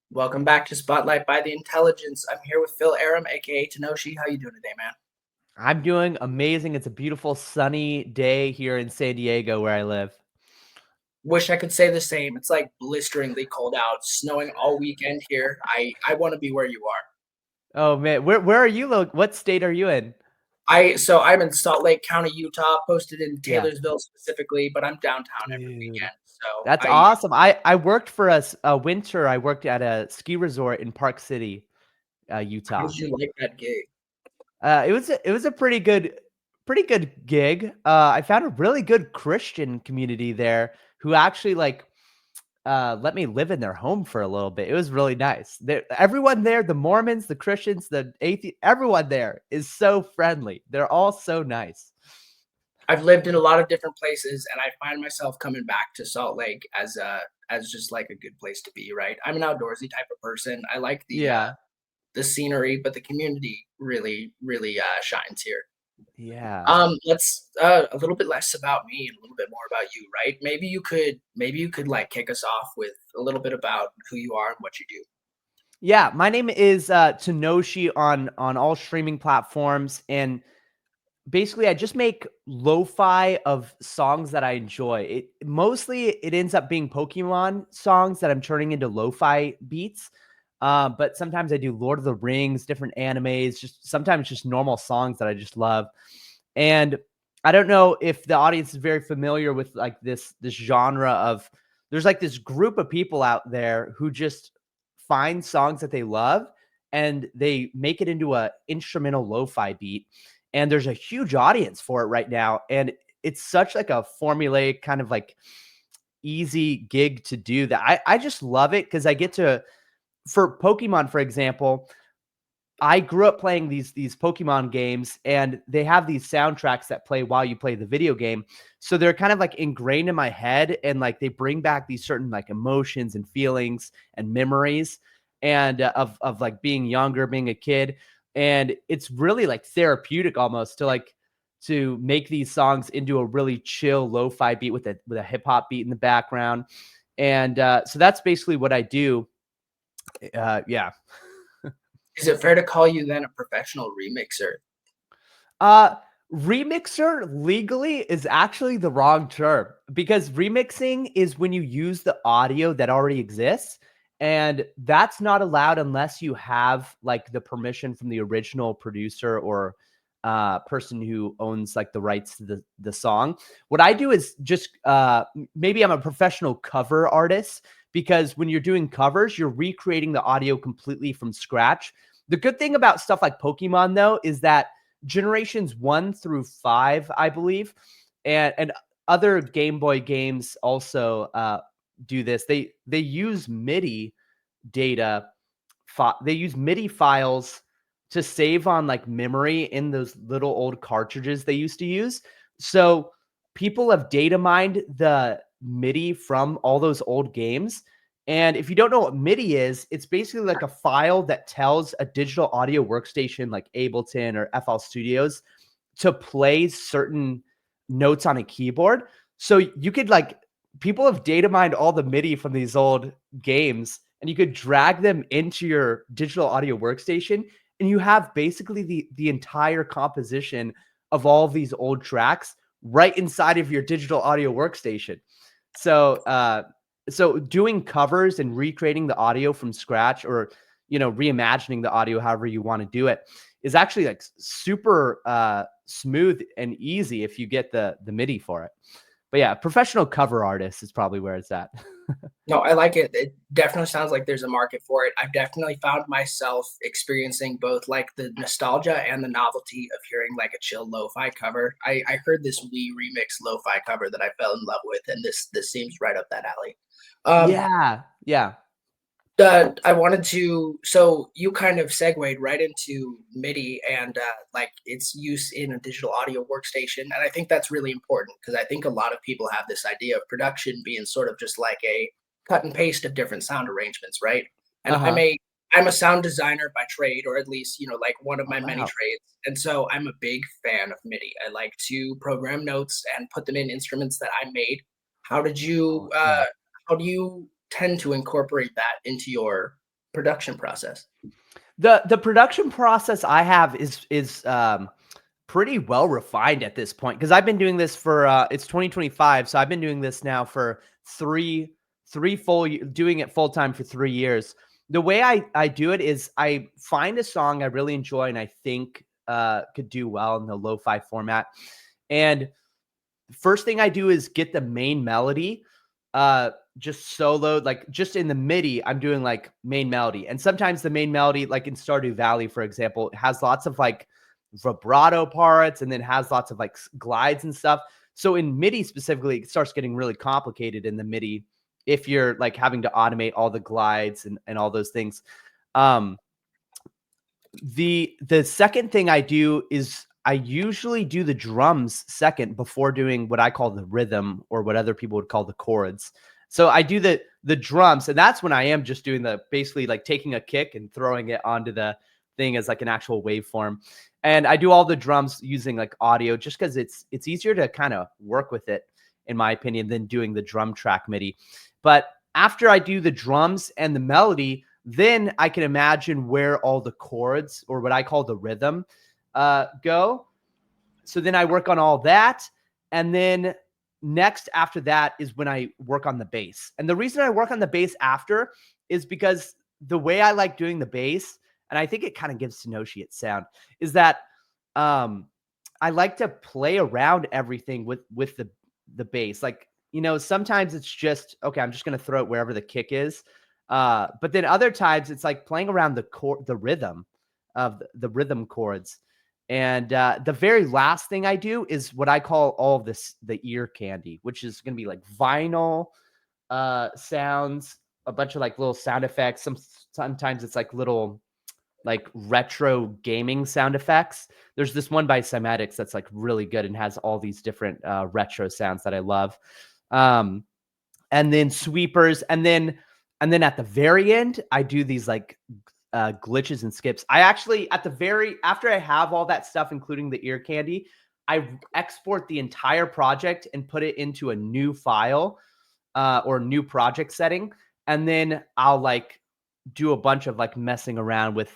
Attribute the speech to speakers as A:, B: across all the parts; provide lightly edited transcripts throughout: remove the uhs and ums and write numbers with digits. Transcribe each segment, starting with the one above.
A: Welcome back to Spotlight by the Intelligence. I'm here with Phil Aram, aka Tanoshi. How you doing today, man?
B: I'm doing amazing. It's a beautiful sunny day here in San Diego where I live.
A: Wish I could say the same. It's like blisteringly cold out, snowing all weekend here. I want to be where you are.
B: Oh man, where are you? What state are you in?
A: I'm in Salt Lake County, Utah, posted in
B: Yeah,
A: Taylorsville specifically, but I'm downtown every
B: dude,
A: weekend. So
B: that's
A: I
B: awesome. I worked for a winter. I worked at a ski resort in Park City,
A: How
B: Utah.
A: did you like that gig?
B: It was a pretty good gig. I found a really good Christian community there who actually let me live in their home for a little bit. It was really nice. Everyone there, the Mormons, the Christians, the atheists, everyone there is so friendly. They're all so nice.
A: I've lived in a lot of different places, and I find myself coming back to Salt Lake as just like a good place to be. Right? I'm an outdoorsy type of person. I like
B: Yeah.
A: the scenery, but the community really shines here.
B: Yeah.
A: Let's a little bit less about me and a little bit more about you, right? Maybe you could like kick us off with a little bit about who you are and what you do.
B: Yeah, my name is Tanoshi on all streaming platforms, and basically I just make lo-fi of songs that I enjoy. It ends up being Pokemon songs that I'm turning into lo-fi beats. But sometimes I do Lord of the Rings, different animes, just sometimes just normal songs that I just love. And I don't know if the audience is very familiar with like this genre of there's like this group of people out there who just find songs that they love and they make it into a instrumental lo-fi beat, and there's a huge audience for it right now, and it's such like a formulaic kind of like easy gig to do that I just love it because I get to, for Pokemon, for example, I grew up playing these Pokemon games, and they have these soundtracks that play while you play the video game. So they're kind of like ingrained in my head, and like they bring back these certain like emotions and feelings and memories, and of like being younger, being a kid, and it's really like therapeutic almost to make these songs into a really chill lo-fi beat with a hip hop beat in the background, and so that's basically what I do. Yeah.
A: Is it fair to call you then a professional remixer?
B: Uh, Remixer legally is actually the wrong term because remixing is when you use the audio that already exists. And that's not allowed unless you have like the permission from the original producer or person who owns like the rights to the song. What I do is just maybe I'm a professional cover artist because when you're doing covers, you're recreating the audio completely from scratch. The good thing about stuff like Pokemon, though, is that generations 1 through 5, I believe, and other Game Boy games also do this. They use MIDI data. They use MIDI files to save on like memory in those little old cartridges they used to use. So people have data mined the MIDI from all those old games. And if you don't know what MIDI is, it's basically like a file that tells a digital audio workstation like Ableton or FL Studios to play certain notes on a keyboard. So you could like people have data mined all the MIDI from these old games, and you could drag them into your digital audio workstation, and you have basically the entire composition of all of these old tracks right inside of your digital audio workstation. So so doing covers and recreating the audio from scratch, or reimagining the audio however you want to do it, is actually like super smooth and easy if you get the MIDI for it. But yeah, professional cover artist is probably where it's at.
A: No, I like it. It definitely sounds like there's a market for it. I've definitely found myself experiencing both like the nostalgia and the novelty of hearing like a chill lo-fi cover. I heard this Wii remix lo-fi cover that I fell in love with, and this seems right up that alley. Um,
B: Yeah, yeah.
A: I wanted to, so you kind of segued right into MIDI and like its use in a digital audio workstation, and I think that's really important because I think a lot of people have this idea of production being sort of just like a cut and paste of different sound arrangements, right? And
B: Uh-huh.
A: I'm a sound designer by trade, or at least like one of
B: Oh,
A: my many
B: wow.
A: trades, and so I'm a big fan of MIDI. I like to program notes and put them in instruments that I made. How did you
B: Oh, yeah.
A: how do you tend to incorporate that into your production process?
B: The production process I have is pretty well refined at this point, because I've been doing this for it's 2025, so I've been doing this now for three full doing it full time for 3 years. The way I do it is I find a song I really enjoy and I think could do well in the lo-fi format, and first thing I do is get the main melody just soloed, like just in the MIDI. I'm doing like main melody, and sometimes the main melody, like in Stardew Valley for example, has lots of like vibrato parts and then has lots of like glides and stuff. So in MIDI specifically, it starts getting really complicated in the MIDI if you're like having to automate all the glides and all those things. um the second thing I do is I usually do the drums second before doing what I call the rhythm, or what other people would call the chords. So I do the drums, and that's when I am just doing the basically like taking a kick and throwing it onto the thing as like an actual waveform. And I do all the drums using like audio just because it's easier to kind of work with it, in my opinion, than doing the drum track MIDI. But after I do the drums and the melody, then I can imagine where all the chords, or what I call the rhythm, go. So then I work on all that. And then next after that is when I work on the bass. And the reason I work on the bass after is because the way I like doing the bass, and I think it kind of gives Tanoshi its sound, is that I like to play around everything with the bass. Like, sometimes it's just, okay, I'm just going to throw it wherever the kick is. But then other times it's like playing around the rhythm of the rhythm chords. And the very last thing I do is what I call all of this, the ear candy, which is going to be like vinyl sounds, a bunch of like little sound effects. Sometimes it's like little like retro gaming sound effects. There's this one by Cymatics that's like really good and has all these different retro sounds that I love. And then sweepers, and then at the very end, I do these like glitches and skips. I actually, after I have all that stuff, including the ear candy, I export the entire project and put it into a new file or new project setting. And then I'll like do a bunch of like messing around with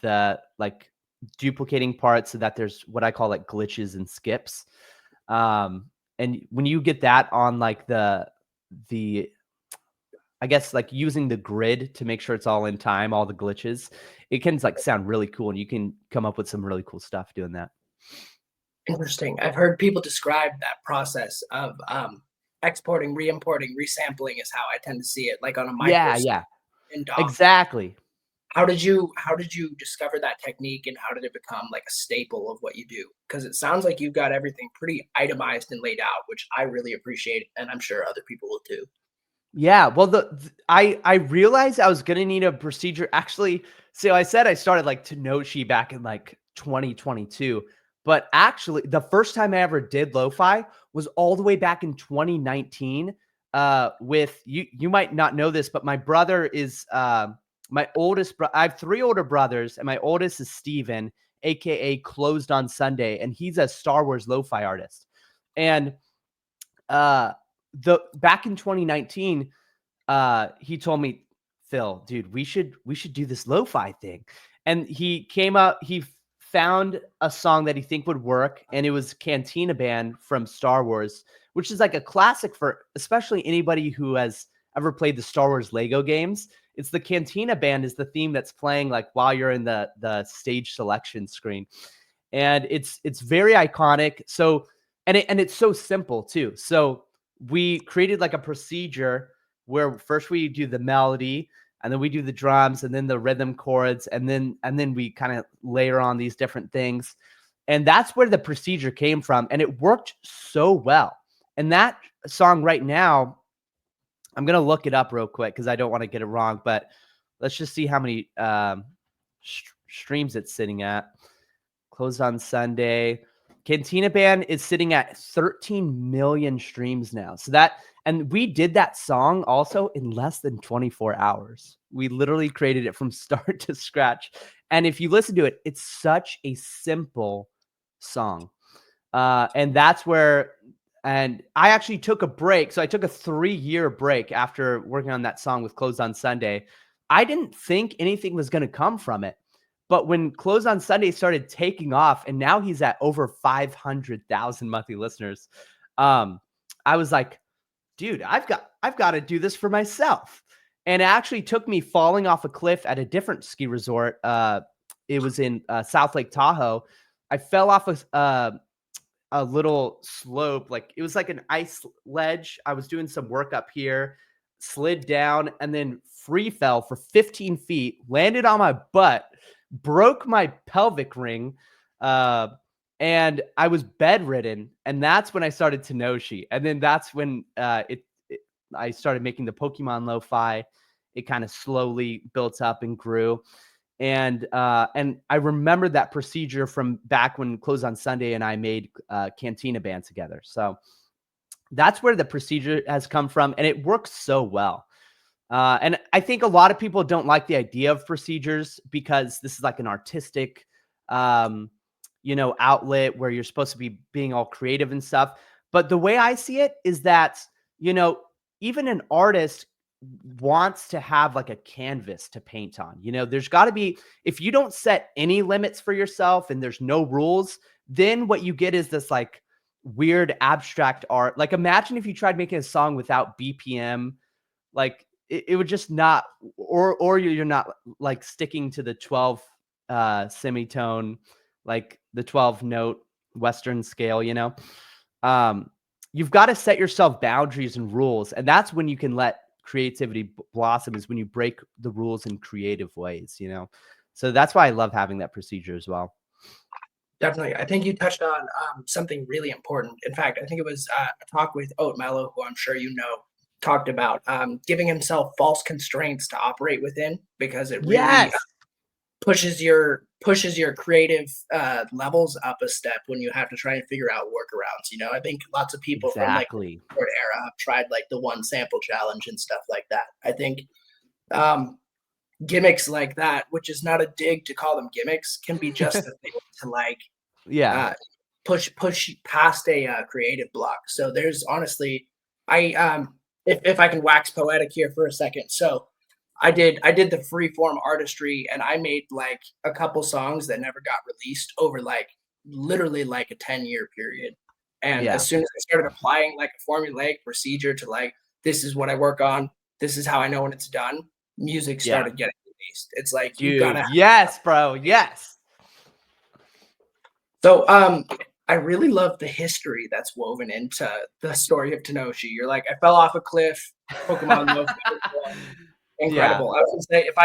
B: like duplicating parts so that there's what I call like glitches and skips. And when you get that on like the I guess like using the grid to make sure it's all in time, all the glitches, it can like sound really cool, and you can come up with some really cool stuff doing that.
A: Interesting. I've heard people describe that process of exporting, re-importing, resampling is how I tend to see it, like on a micro
B: Yeah, yeah,
A: in DAW.
B: exactly.
A: How did you discover that technique, and how did it become like a staple of what you do? Because it sounds like you've got everything pretty itemized and laid out, which I really appreciate, and I'm sure other people will too.
B: Yeah, well, I realized I was gonna need a procedure. Actually, so I said I started like Tanoshi back in like 2022, but actually, the first time I ever did lo-fi was all the way back in 2019. With you, you might not know this, but my brother is my oldest. I have three older brothers, and my oldest is Steven, aka Closed on Sunday, and he's a Star Wars lo-fi artist. And uh the back in 2019, he told me, Phil, dude, we should do this lo-fi thing. And he found a song that he think would work, and it was Cantina Band from Star Wars, which is like a classic for especially anybody who has ever played the Star Wars Lego games. It's the Cantina Band is the theme that's playing like while you're in the stage selection screen. And it's very iconic. So and it's so simple too. So we created like a procedure where first we do the melody, and then we do the drums, and then the rhythm chords, and then we kind of layer on these different things. And that's where the procedure came from, and it worked so well. And that song right now, I'm gonna look it up real quick because I don't want to get it wrong, but let's just see how many streams it's sitting at. Closed on Sunday. Cantina Band is sitting at 13 million streams now. So and we did that song also in less than 24 hours. We literally created it from start to scratch. And if you listen to it, it's such a simple song. And that's where, and I actually took a break. So I took a 3-year break after working on that song with Closed on Sunday. I didn't think anything was going to come from it. But when Close on Sunday started taking off, and now he's at over 500,000 monthly listeners, I was like, dude, I've got to do this for myself. And it actually took me falling off a cliff at a different ski resort. It was in South Lake Tahoe. I fell off a little slope, like it was like an ice ledge. I was doing some work up here, slid down, and then free fell for 15 feet, landed on my butt, broke my pelvic ring, uh, and I was bedridden. And that's when I started Tanoshi. And then that's when I started making the Pokemon lo-fi. It kind of slowly built up and grew. And I remember that procedure from back when Close on Sunday and I made Cantina Band together. So that's where the procedure has come from, and it works so well. And I think a lot of people don't like the idea of procedures because this is like an artistic, outlet where you're supposed to be being all creative and stuff. But the way I see it is that, even an artist wants to have like a canvas to paint on. There's got to be, if you don't set any limits for yourself and there's no rules, then what you get is this like weird abstract art. Like imagine if you tried making a song without BPM, like it would just not, or you're not like sticking to the 12 semitone, like the 12 note Western scale, you've got to set yourself boundaries and rules. And that's when you can let creativity blossom, is when you break the rules in creative ways, So that's why I love having that procedure as well.
A: Definitely. I think you touched on something really important. In fact, I think it was a talk with Oat Mellow, who I'm sure talked about giving himself false constraints to operate within, because it really
B: Yes,
A: pushes your creative levels up a step when you have to try and figure out workarounds. I think lots of people from like the
B: exactly.
A: Discord era have tried like the one sample challenge and stuff like that. I think gimmicks like that, which is not a dig to call them gimmicks, can be just the thing to like
B: Yeah.
A: uh, push past a creative block. So there's honestly, if I can wax poetic here for a second. So I did the free form artistry, and I made like a couple songs that never got released over like literally like a 10-year period. And
B: Yeah.
A: as soon as I started applying like a formulaic procedure to like, this is what I work on, this is how I know when it's done, music
B: Yeah.
A: started getting released. It's like you
B: Dude.
A: gotta.
B: Yes, bro. Yes.
A: So I really love the history that's woven into the story of Tanoshi. You're like, I fell off a cliff, Pokemon Lofi was born.
B: Yeah.
A: Incredible. I was gonna say, if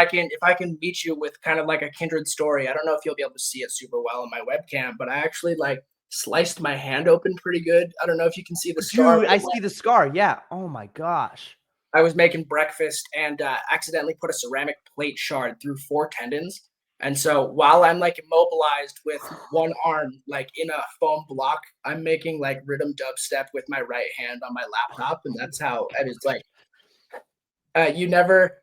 A: I can meet you with kind of like a kindred story, I don't know if you'll be able to see it super well on my webcam, but I actually like sliced my hand open pretty good. I don't know if you can see the scar,
B: Dude,
A: but
B: I see the scar. Yeah. Oh my gosh.
A: I was making breakfast and accidentally put a ceramic plate shard through 4 tendons. And so while I'm like immobilized with one arm, like in a foam block, I'm making like rhythm dubstep with my right hand on my laptop. And that's how I was like, you never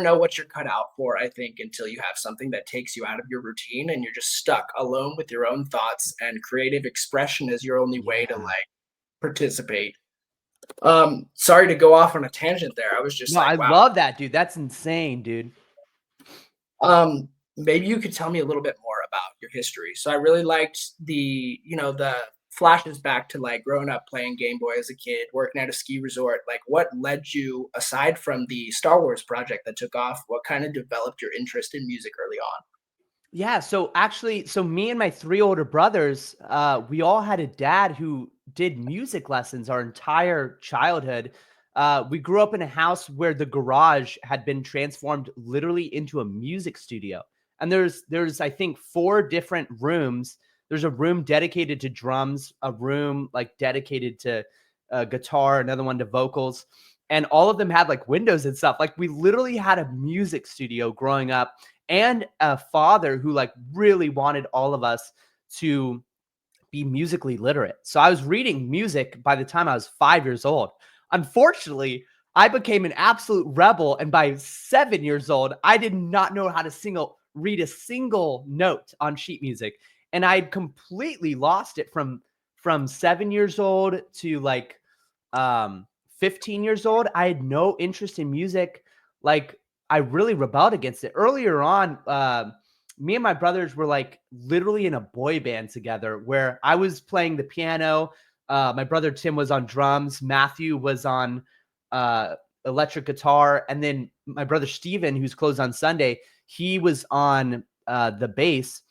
A: know what you're cut out for, I think, until you have something that takes you out of your routine and you're just stuck alone with your own thoughts, and creative expression is your only way to
B: Yeah.
A: like participate. Sorry to go off on a tangent there. I was just
B: No, I
A: like, wow.
B: love that, dude. That's insane, dude.
A: Maybe you could tell me a little bit more about your history. So I really liked the flashes back to like growing up playing Game Boy as a kid, working at a ski resort. Like, what led you, aside from the Star Wars project that took off, what kind of developed your interest in music early on?
B: Yeah, so actually, me and my 3 older brothers, we all had a dad who did music lessons our entire childhood. We grew up in a house where the garage had been transformed literally into a music studio. And there's I think 4 different rooms. There's a room dedicated to drums, a room like dedicated to guitar, another one to vocals, and all of them had like windows and stuff. Like we literally had a music studio growing up, and a father who like really wanted all of us to be musically literate. So I was reading music by the time I was 5 years old. Unfortunately, I became an absolute rebel, and by 7 years old, I did not know how to read a single note on sheet music, and I'd completely lost it from 7 years old to like 15 years old. I had no interest in music. Like I really rebelled against it. Earlier on, me and my brothers were like literally in a boy band together where I was playing the piano. My brother Tim was on drums. Matthew was on electric guitar. And then my brother Steven, who's closed on Sunday, he was on the bass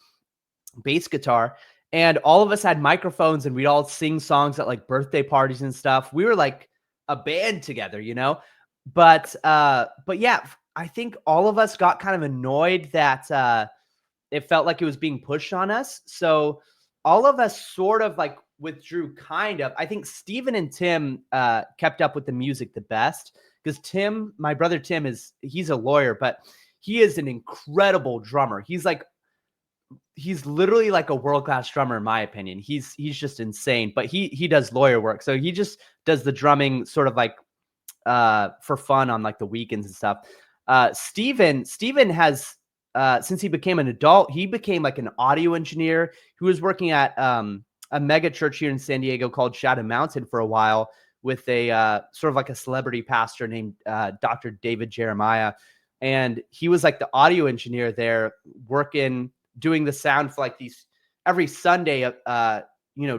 B: guitar. And all of us had microphones and we'd all sing songs at like birthday parties and stuff. We were like a band together, you know? But yeah, I think all of us got kind of annoyed that it felt like it was being pushed on us. So all of us sort of like withdrew kind of. I think Steven and Tim kept up with the music the best because Tim, my brother Tim, he's a lawyer, but he is an incredible drummer. He's literally like a world-class drummer in my opinion. He's just insane, but he does lawyer work. So he just does the drumming sort of like for fun on like the weekends and stuff. Steven has since he became an adult, he became like an audio engineer who was working at a mega church here in San Diego called Shadow Mountain for a while with a sort of like a celebrity pastor named Dr. David Jeremiah. And he was like the audio engineer there doing the sound for like these every Sunday,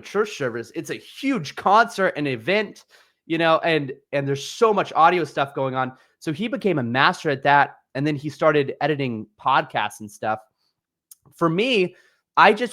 B: church service. It's a huge concert and event, and there's so much audio stuff going on. So he became a master at that. And then he started editing podcasts and stuff. For me,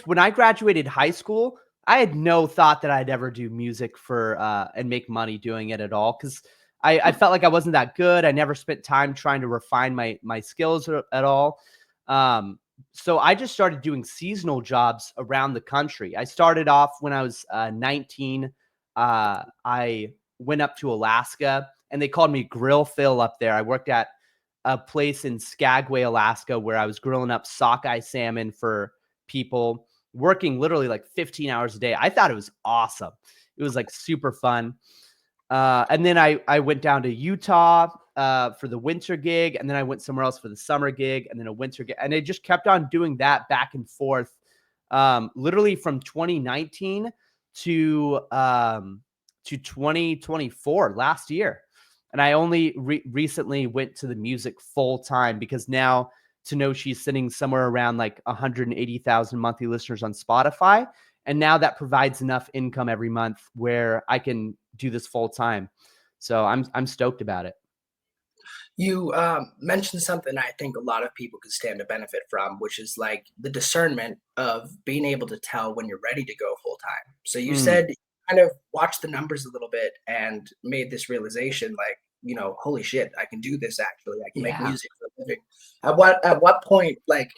B: when I graduated high school, I had no thought that I'd ever do music and make money doing it at all. Cause I felt like I wasn't that good. I never spent time trying to refine my skills at all. So I just started doing seasonal jobs around the country. I started off when I was 19. I went up to Alaska and they called me Grill Phil up there. I worked at a place in Skagway, Alaska, where I was grilling up sockeye salmon for people, working literally like 15 hours a day. I thought it was awesome. It was like super fun. And then I went down to Utah for the winter gig, and then I went somewhere else for the summer gig, and then a winter gig, and I just kept on doing that back and forth, literally from 2019 to 2024 last year. And I only recently went to the music full time because now Tanoshi's sitting somewhere around like 180,000 monthly listeners on Spotify. And now that provides enough income every month where I can do this full time. So I'm stoked about it.
A: You mentioned something I think a lot of people could stand to benefit from, which is like the discernment of being able to tell when you're ready to go full time. So you
B: Mm,
A: said you kind of watched the numbers a little bit and made this realization, like, holy shit, I can do this actually. I can make
B: yeah.
A: music for a living. At what point, like,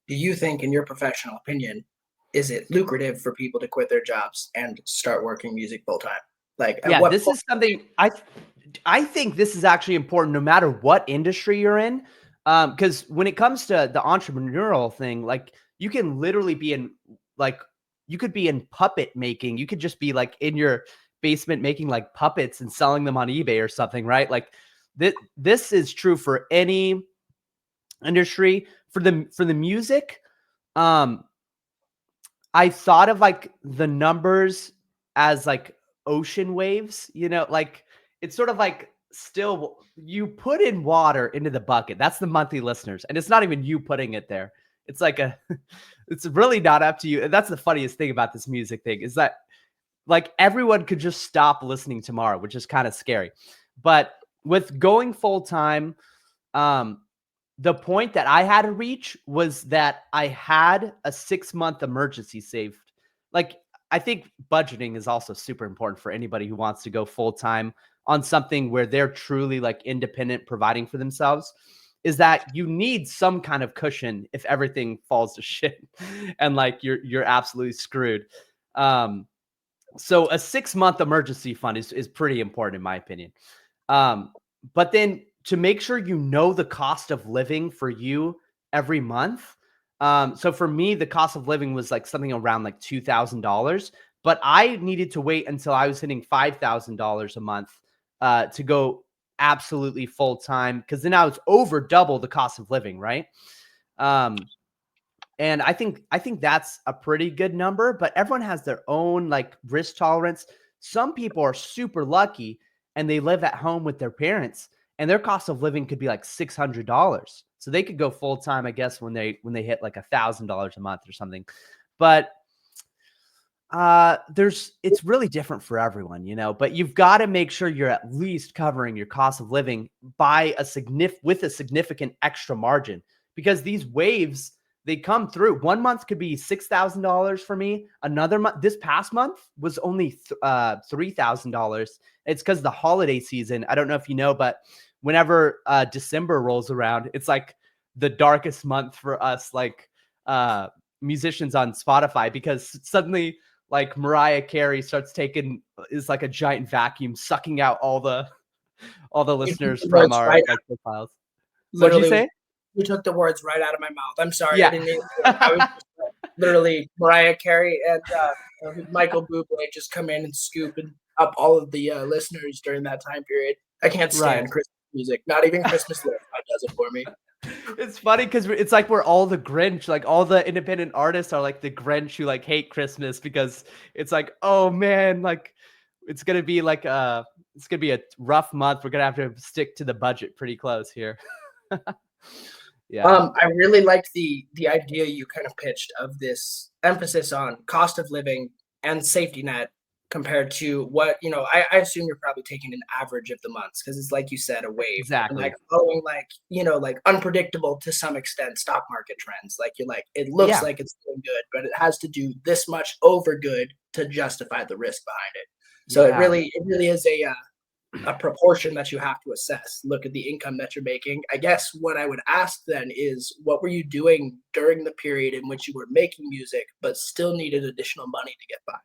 A: do you think, in your professional opinion, is it lucrative for people to quit their jobs and start working music full time? Like, at
B: Yeah,
A: what
B: this
A: point?
B: is something I think this is actually important no matter what industry you're in. Because when it comes to the entrepreneurial thing, like you can literally be you could be in puppet making. You could just be like in your basement making like puppets and selling them on eBay or something, right? Like this is true for any industry. For the music, um, I thought of like the numbers as like ocean waves, like it's sort of like still you put in water into the bucket. That's the monthly listeners. And it's not even you putting it there. It's like it's really not up to you. And that's the funniest thing about this music thing is that like everyone could just stop listening tomorrow, which is kind of scary. But with going full time, um, the point that I had to reach was that I had a 6-month emergency saved. Like, I think budgeting is also super important for anybody who wants to go full time on something where they're truly like independent, providing for themselves. Is that you need some kind of cushion if everything falls to shit and like you're absolutely screwed. Um, so a 6-month emergency fund is pretty important in my opinion. Um, but then to make sure you know the cost of living for you every month. So for me, the cost of living was like something around like $2,000, but I needed to wait until I was hitting $5,000 a month to go absolutely full time because then I was over double the cost of living, right? Um, and I think that's a pretty good number, but everyone has their own like risk tolerance. Some people are super lucky and they live at home with their parents and their cost of living could be like $600. So they could go full time, I guess, when they hit like $1,000 a month or something. But it's really different for everyone, but you've got to make sure you're at least covering your cost of living by with a significant extra margin, because these waves, they come through. 1 month could be $6,000 for me. Another month, this past month was only $3,000. It's because the holiday season. I don't know if you know, but whenever December rolls around, it's like the darkest month for us, like musicians on Spotify, because suddenly like Mariah Carey is like a giant vacuum sucking out all the
A: You took
B: listeners
A: the
B: from
A: words
B: our
A: right
B: like profiles. What'd you
A: literally,
B: say?
A: you took the words right out of my mouth. I'm sorry, I
B: Yeah.
A: didn't mean to. I was just, literally Mariah Carey and Michael Bublé just come in and scooping up all of the listeners during that time period. I can't
B: Right.
A: stand Christmas music. Not even Christmas lo-fi does it for me.
B: It's funny because it's like we're all the Grinch. Like all the independent artists are like the Grinch who like hate Christmas, because it's like, oh man, like it's gonna be like it's gonna be a rough month. We're gonna have to stick to the budget pretty close here. Yeah.
A: I really liked the idea you kind of pitched of this emphasis on cost of living and safety net compared to what, I assume you're probably taking an average of the months because it's like you said, a wave. And like
B: Exactly.
A: following like, like unpredictable to some extent stock market trends. Like you're like, it looks
B: Yeah.
A: like it's doing good, but it has to do this much over good to justify the risk behind it. So it
B: Yeah.
A: really is a proportion that you have to assess. Look at the income that you're making. I guess what I would ask then is what were you doing during the period in which you were making music, but still needed additional money to get by?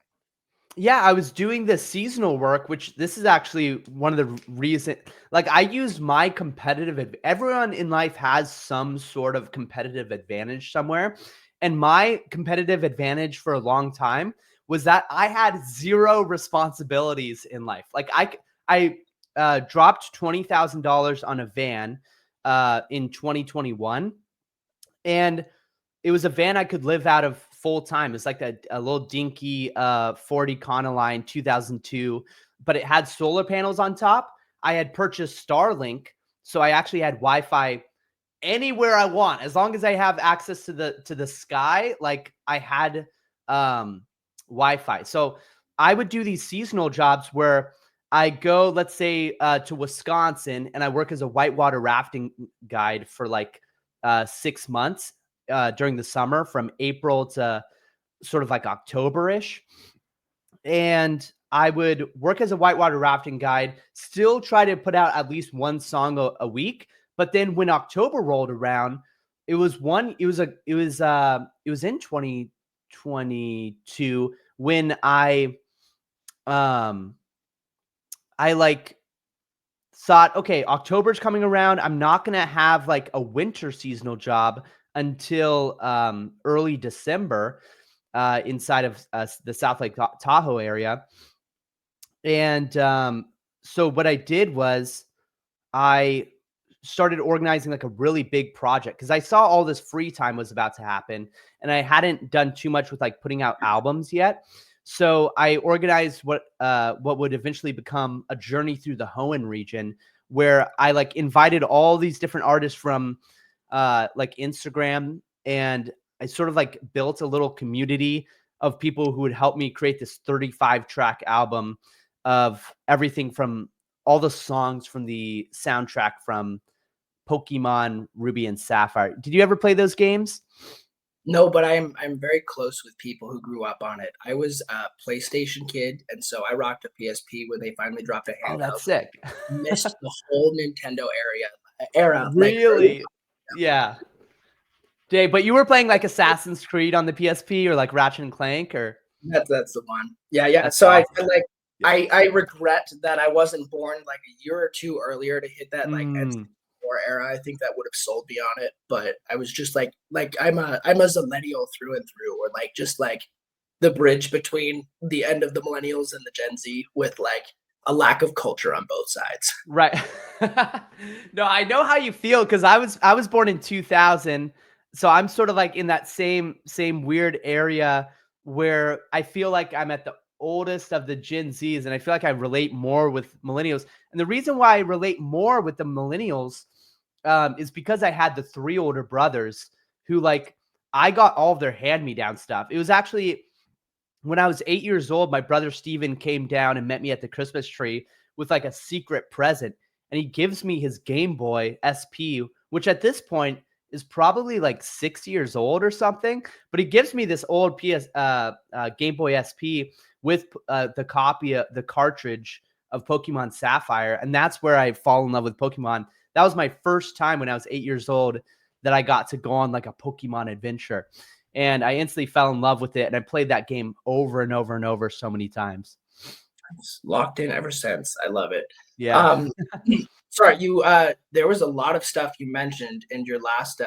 B: Yeah, I was doing the seasonal work, which this is actually one of the reason, like I use my everyone in life has some sort of competitive advantage somewhere. And my competitive advantage for a long time was that I had zero responsibilities in life. Like I dropped $20,000 on a van in 2021, and it was a van I could live out of full time. It's like a little dinky 40 Econoline 2002, but it had solar panels on top. I had purchased Starlink, so I actually had Wi-Fi anywhere I want, as long as I have access to the sky. Like I had Wi-Fi. So I would do these seasonal jobs where I go, let's say, to Wisconsin, and I work as a whitewater rafting guide for like 6 months during the summer, from April to sort of like October-ish. And I would work as a whitewater rafting guide, still try to put out at least one song a week. But then when October rolled around, it was in 2022 when um I like thought, okay, October's coming around. I'm not gonna have like a winter seasonal job until early December inside of the South Lake Tahoe area. And so what I did was I started organizing like a really big project, because I saw all this free time was about to happen, and I hadn't done too much with like putting out albums yet. So I organized what would eventually become a journey through the Hoenn region, where I like invited all these different artists from like Instagram, and I sort of like built a little community of people who would help me create this 35 track album of everything from all the songs from the soundtrack from Pokemon Ruby and Sapphire. Did you ever play those games?
A: No, but I'm very close with people who grew up on it. I was a PlayStation kid, and so I rocked a PSP when they finally dropped a
B: Oh,
A: handheld.
B: that's sick.
A: Missed the whole Nintendo era, like early.
B: Really? Yeah. Jay, but you were playing like Assassin's Creed on the PSP, or like Ratchet and Clank, or
A: That's the one. Yeah, yeah.
B: that's
A: So I
B: awesome.
A: feel like
B: Yeah.
A: I regret that I wasn't born like a year or two earlier to hit that like
B: Mm,
A: N64 era. I think that would have sold me on it, but I was just like I'm a millennial through and through, or like just like the bridge between the end of the millennials and the Gen Z with like a lack of culture on both sides.
B: right. No, I know how you feel, because I was born in 2000, so I'm sort of like in that same weird area where I feel like I'm at the oldest of the Gen Zs, and I feel like I relate more with millennials. And the reason why I relate more with the millennials is because I had the 3 older brothers who, like, I got all of their hand-me-down stuff. It was actually when I was 8 years old, my brother Steven came down and met me at the Christmas tree with like a secret present. And he gives me his Game Boy SP, which at this point is probably like 6 years old or something. But he gives me this old Game Boy SP with the cartridge of Pokemon Sapphire. And that's where I fall in love with Pokemon. That was my first time when I was 8 years old that I got to go on like a Pokemon adventure. And I instantly fell in love with it. And I played that game over and over and over so many times.
A: It's locked in ever since. I love it.
B: Yeah.
A: Um, sorry, there was a lot of stuff you mentioned in your last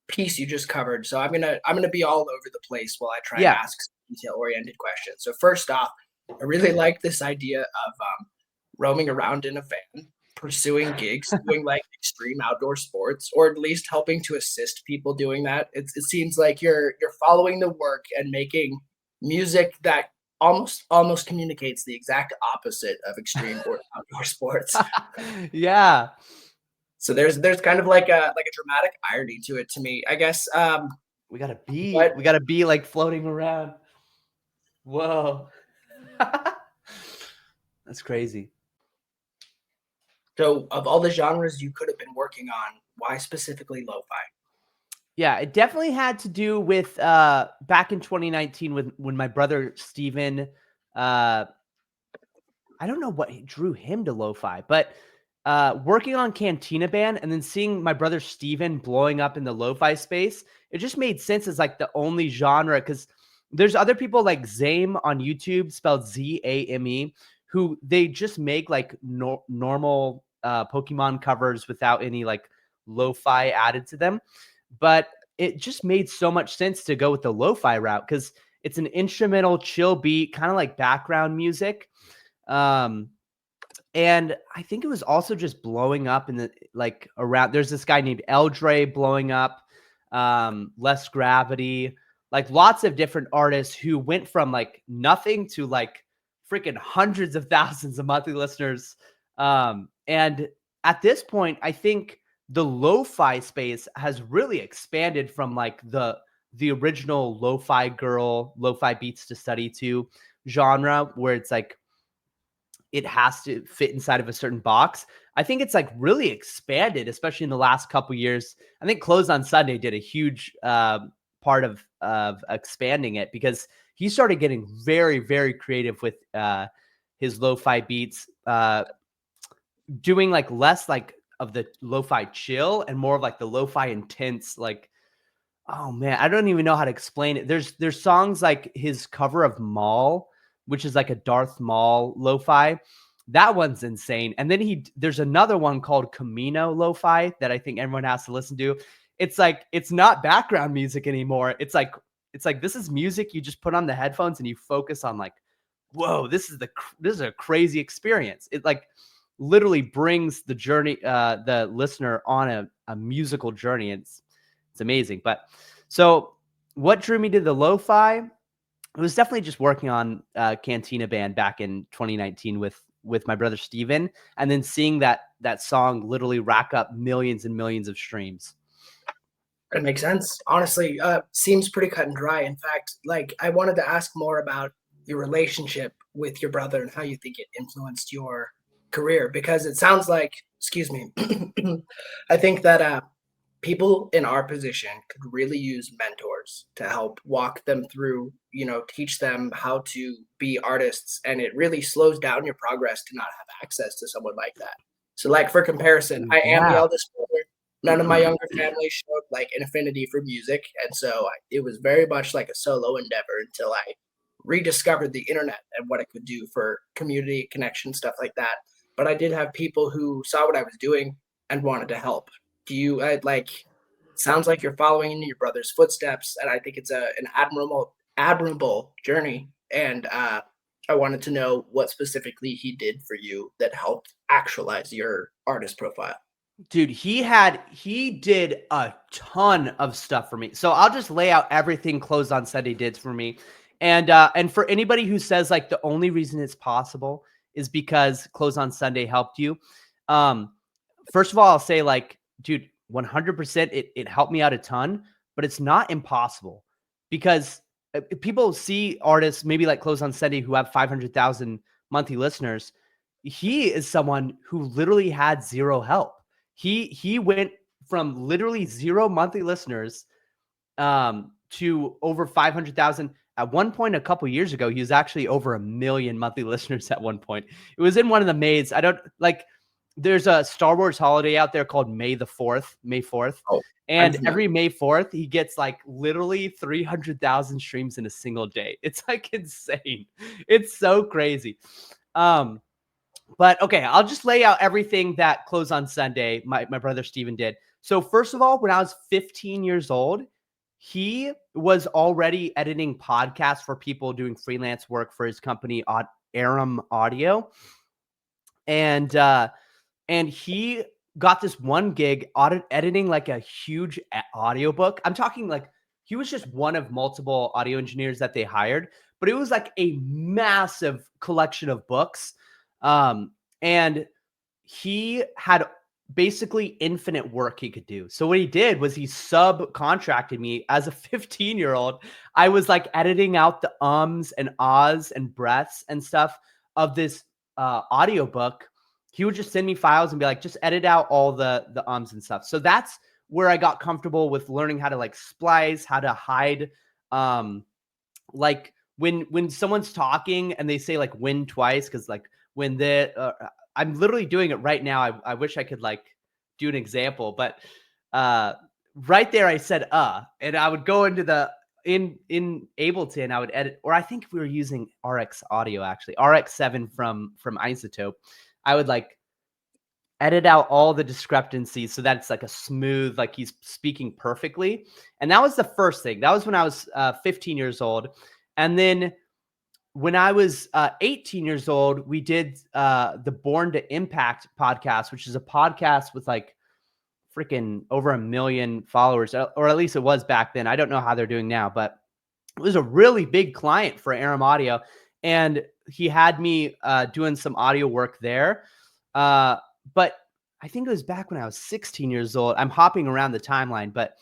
A: piece you just covered. So I'm gonna be all over the place while I try and
B: Yeah.
A: ask detail-oriented questions. So first off, I really like this idea of roaming around in a van, pursuing gigs, doing like extreme outdoor sports, or at least helping to assist people doing that. It seems like you're following the work and making music that almost communicates the exact opposite of extreme or outdoor sports.
B: Yeah.
A: So there's kind of like a dramatic irony to it to me, I guess.
B: We
A: But
B: gotta be like floating around. Whoa. That's crazy.
A: so of all the genres you could have been working on, why specifically lo-fi?
B: Yeah, it definitely had to do with back in 2019 when my brother Steven I don't know what drew him to lo-fi, but working on Cantina Band and then seeing my brother Steven blowing up in the lo-fi space, it just made sense as like the only genre because there's other people like Zame on YouTube, spelled Zame, who they just make like normal Pokemon covers without any like lo-fi added to them. But it just made so much sense to go with the lo-fi route because it's an instrumental chill beat, kind of like background music. Um, and I think it was also just blowing up in the like around there's this guy named Eldre blowing up, Less Gravity, like lots of different artists who went from like nothing to like freaking hundreds of thousands of monthly listeners. And at this point, I think the lo-fi space has really expanded from like the original lo-fi girl, lo-fi beats to study to genre, where it's like it has to fit inside of a certain box. I think it's like really expanded, especially in the last couple years. I think Close on Sunday did a huge part of expanding it because he started getting very, very creative with his lo-fi beats, doing like less like of the lo-fi chill and more of like the lo-fi intense, like, oh man, I don't even know how to explain it. There's songs like his cover of Maul, which is like a Darth Maul lo-fi. That one's insane. And then there's another one called Camino lo-fi that I think everyone has to listen to. It's like it's not background music anymore. It's like this is music you just put on the headphones and you focus on like, whoa, this is a crazy experience. It like literally brings the listener on a musical journey. It's amazing. But so what drew me to the lo-fi? It was definitely just working on Cantina Band back in 2019 with my brother Steven, and then seeing that song literally rack up millions and millions of streams.
A: That makes sense. Honestly, seems pretty cut and dry. In fact, like I wanted to ask more about your relationship with your brother and how you think it influenced your career because it sounds like, excuse me, I think that people in our position could really use mentors to help walk them through, teach them how to be artists. And it really slows down your progress to not have access to someone like that. So, like, for comparison, I am the
B: Yeah.
A: eldest brother. None of my younger family showed like an affinity for music. And so it was very much like a solo endeavor until I rediscovered the internet and what it could do for community connection, stuff like that. But I did have people who saw what I was doing and wanted to help. Do you like sounds like you're following in your brother's footsteps, and I think it's an admirable journey. And I wanted to know what specifically he did for you that helped actualize your artist profile.
B: Dude, he did a ton of stuff for me. So I'll just lay out everything Closed on Sunday did for me. And for anybody who says like the only reason it's possible is because Close on Sunday helped you, um, first of all, I'll say like, dude, 100% it helped me out a ton, but it's not impossible because people see artists maybe like Close on Sunday who have 500,000 monthly listeners. He is someone who literally had zero help. He went from literally zero monthly listeners to over 500,000. At one point, a couple years ago, he was actually over 1 million monthly listeners at one point. It was in one of the Mays. I don't like, there's a Star Wars holiday out there called May 4th.
A: Oh, I'm
B: And
A: familiar.
B: every May 4th, he gets like literally 300,000 streams in a single day. It's like insane. It's so crazy. Um, but okay, I'll just lay out everything that Close on Sunday, my brother Steven did. So first of all, when I was 15 years old, he was already editing podcasts for people doing freelance work for his company, Aram Audio. And he got this one gig editing like a huge audiobook. I'm talking like he was just one of multiple audio engineers that they hired, but it was like a massive collection of books. And he had basically infinite work he could do. So what he did was he subcontracted me as a 15-year-old. I was like editing out the ums and ahs and breaths and stuff of this audiobook. He would just send me files and be like, just edit out all the ums and stuff. So that's where I got comfortable with learning how to like splice, how to hide, like when someone's talking and they say like "when" twice, because like when I'm literally doing it right now. I wish I could like do an example, but right there I said and I would go into the in Ableton, I would edit, or I think we were using RX Audio, actually RX7 from Isotope. I would like edit out all the discrepancies so that it's like a smooth, like he's speaking perfectly. And that was the first thing. That was when I was 15 years old. And then when I was 18 years old, we did the Born to Impact podcast, which is a podcast with like freaking over 1 million followers, or at least it was back then. I don't know how they're doing now, but it was a really big client for Aram Audio. And he had me doing some audio work there. But I think it was back when I was 16 years old. I'm hopping around the timeline, but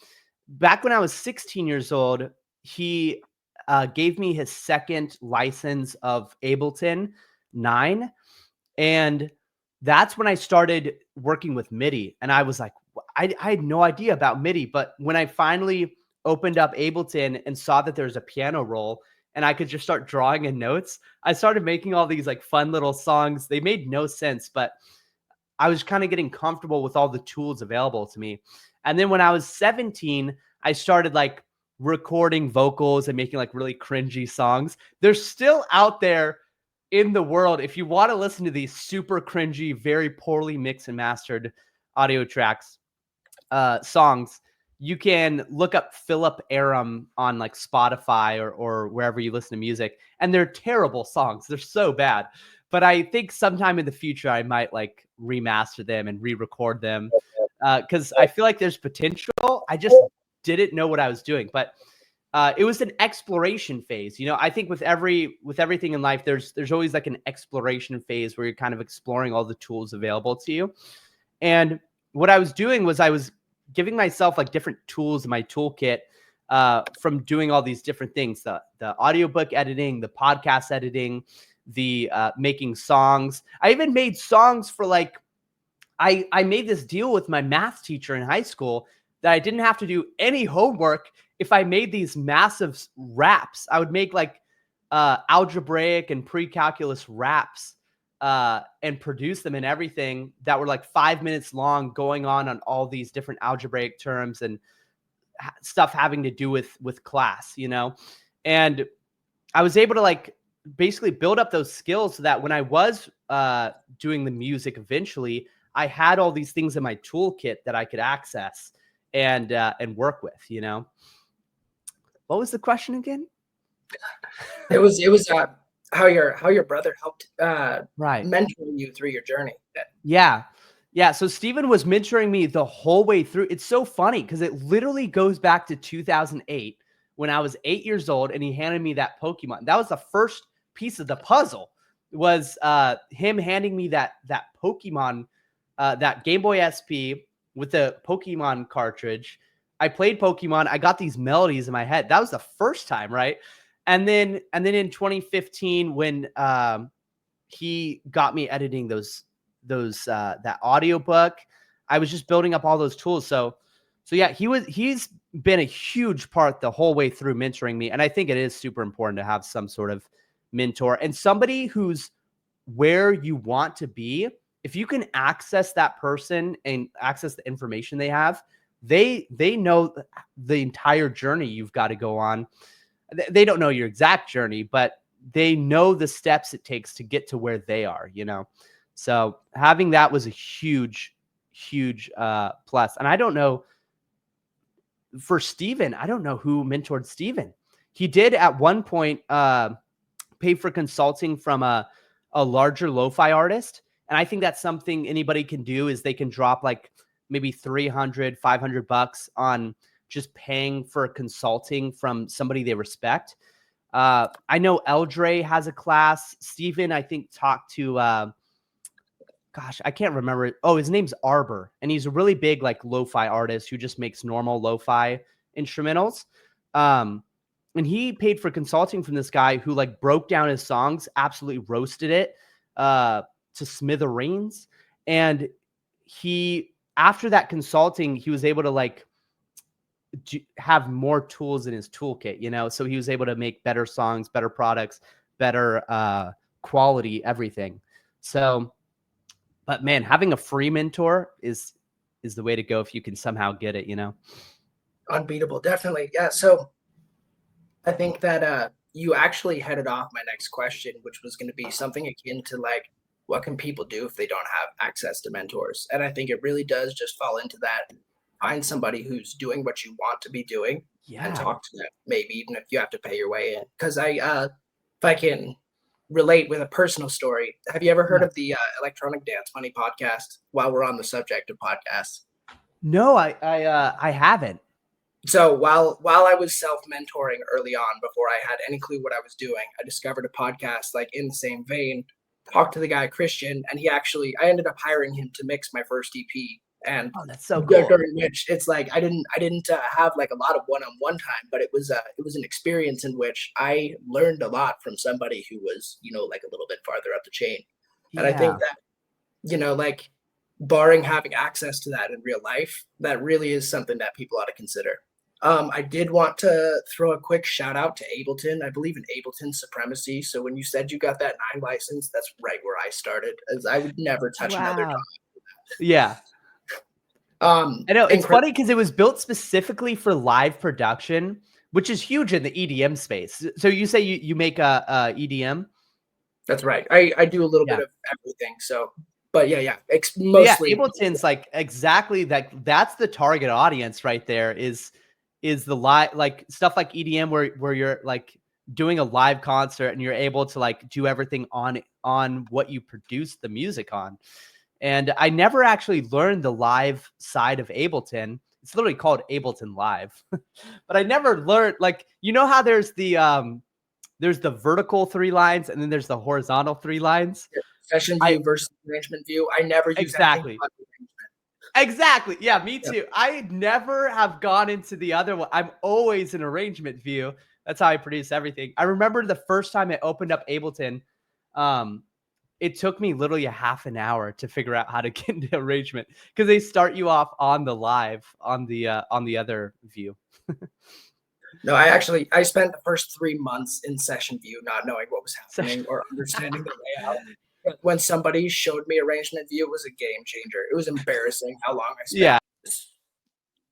B: back when I was 16 years old, he gave me his second license of Ableton 9. And that's when I started working with MIDI. And I was like, I had no idea about MIDI. But when I finally opened up Ableton and saw that there's a piano roll and I could just start drawing in notes, I started making all these like fun little songs. They made no sense, but I was kind of getting comfortable with all the tools available to me. And then when I was 17, I started like recording vocals and making like really cringy songs. They're still out there in the world. If you want to listen to these super cringy, very poorly mixed and mastered audio tracks, songs, you can look up Philip Aram on like Spotify or wherever you listen to music. And they're terrible songs. They're so bad. But I think sometime in the future, I might like remaster them and re-record them because I feel like there's potential. I just didn't know what I was doing. But it was an exploration phase. You know, I think with everything in life, there's always like an exploration phase where you're kind of exploring all the tools available to you. And what I was doing was I was giving myself like different tools in my toolkit from doing all these different things: the audiobook editing, the podcast editing, the making songs. I even made songs for like I made this deal with my math teacher in high school that I didn't have to do any homework if I made these massive raps. I would make like algebraic and pre-calculus raps and produce them and everything that were like 5 minutes long, going on all these different algebraic terms and stuff having to do with class, you know. And I was able to like basically build up those skills so that when I was doing the music eventually, I had all these things in my toolkit that I could access and work with, you know. What was the question again?
A: It was how your brother helped
B: Right.
A: mentor you through your journey.
B: Yeah. Yeah. So Steven was mentoring me the whole way through. It's so funny because it literally goes back to 2008 when I was 8 years old, and he handed me that Pokemon. That was the first piece of the puzzle, was him handing me that Pokemon, that Game Boy SP with the Pokemon cartridge. I played Pokemon. I got these melodies in my head. That was the first time, right? And then in 2015, when he got me editing those that audiobook, I was just building up all those tools. So yeah, he's been a huge part the whole way through mentoring me. And I think it is super important to have some sort of mentor and somebody who's where you want to be. If you can access that person and access the information they have, they know the entire journey you've got to go on. They don't know your exact journey, but they know the steps it takes to get to where they are, you know? So having that was a huge plus. And I don't know, for Steven, I don't know who mentored Steven. He did at one point pay for consulting from a larger lo-fi artist. And I think that's something anybody can do, is they can drop like maybe 300, 500 bucks on just paying for consulting from somebody they respect. I know Eldre has a class. Steven, I think, talked to, gosh, I can't remember. Oh, his name's Arbor. And he's a really big like lo-fi artist who just makes normal lo-fi instrumentals. And he paid for consulting from this guy who like broke down his songs, absolutely roasted it to smithereens. And after that consulting, he was able to like have more tools in his toolkit, you know? So he was able to make better songs, better products, better quality, everything. So, but man, having a free mentor is the way to go if you can somehow get it, you know?
A: Unbeatable, definitely. Yeah. So I think that you actually headed off my next question, which was going to be something akin to like, what can people do if they don't have access to mentors? And I think it really does just fall into that. Find somebody who's doing what you want to be doing and
B: Yeah.
A: talk to them, maybe even if you have to pay your way in. Because if I can relate with a personal story, have you ever heard
B: Yeah.
A: of the Electronic Dance Money podcast? While we're on the subject of podcasts,
B: No, I haven't.
A: so while I was self-mentoring early on, before I had any clue what I was doing, I discovered a podcast like in the same vein. Talked to the guy Christian, and I ended up hiring him to mix my first EP. And
B: Oh, that's so cool.
A: during which it's like I didn't have like a lot of one-on-one time, but it was an experience in which I learned a lot from somebody who was like a little bit farther up the chain. And I think
B: Yeah.
A: that like barring having access to that in real life, that really is something that people ought to consider. I did want to throw a quick shout out to Ableton. I believe in Ableton supremacy. So when you said you got that 9 license, that's right where I started, as I would never touch another
B: Wow. Yeah.
A: drum.
B: I know it's
A: Incredible.
B: funny because it was built specifically for live production, which is huge in the EDM space. So you say you make a EDM?
A: That's right. I do a little
B: Yeah.
A: bit of everything. So, but yeah,
B: So yeah,
A: mostly.
B: Ableton's like exactly that. That's the target audience right there. Is the live, like stuff like EDM where you're like doing a live concert and you're able to like do everything on what you produce the music on. And I never actually learned the live side of Ableton. It's literally called Ableton Live. But I never learned, like, you know how there's the vertical 3 lines and then there's the horizontal 3 lines?
A: Session
B: I
A: view versus arrangement view. I never use anything
B: exactly.
A: but arrangement.
B: Exactly. Yeah, me
A: Yeah.
B: too. I never have gone into the other one. I'm always in arrangement view. That's how I produce everything. I remember the first time I opened up Ableton, um, it took me literally a half an hour to figure out how to get into arrangement because they start you off on the live on the other view.
A: No, I spent the first 3 months in session view, not knowing what was happening or understanding the layout. But when somebody showed me arrangement view, it was a game changer. It was embarrassing how long I spent.
B: Yeah.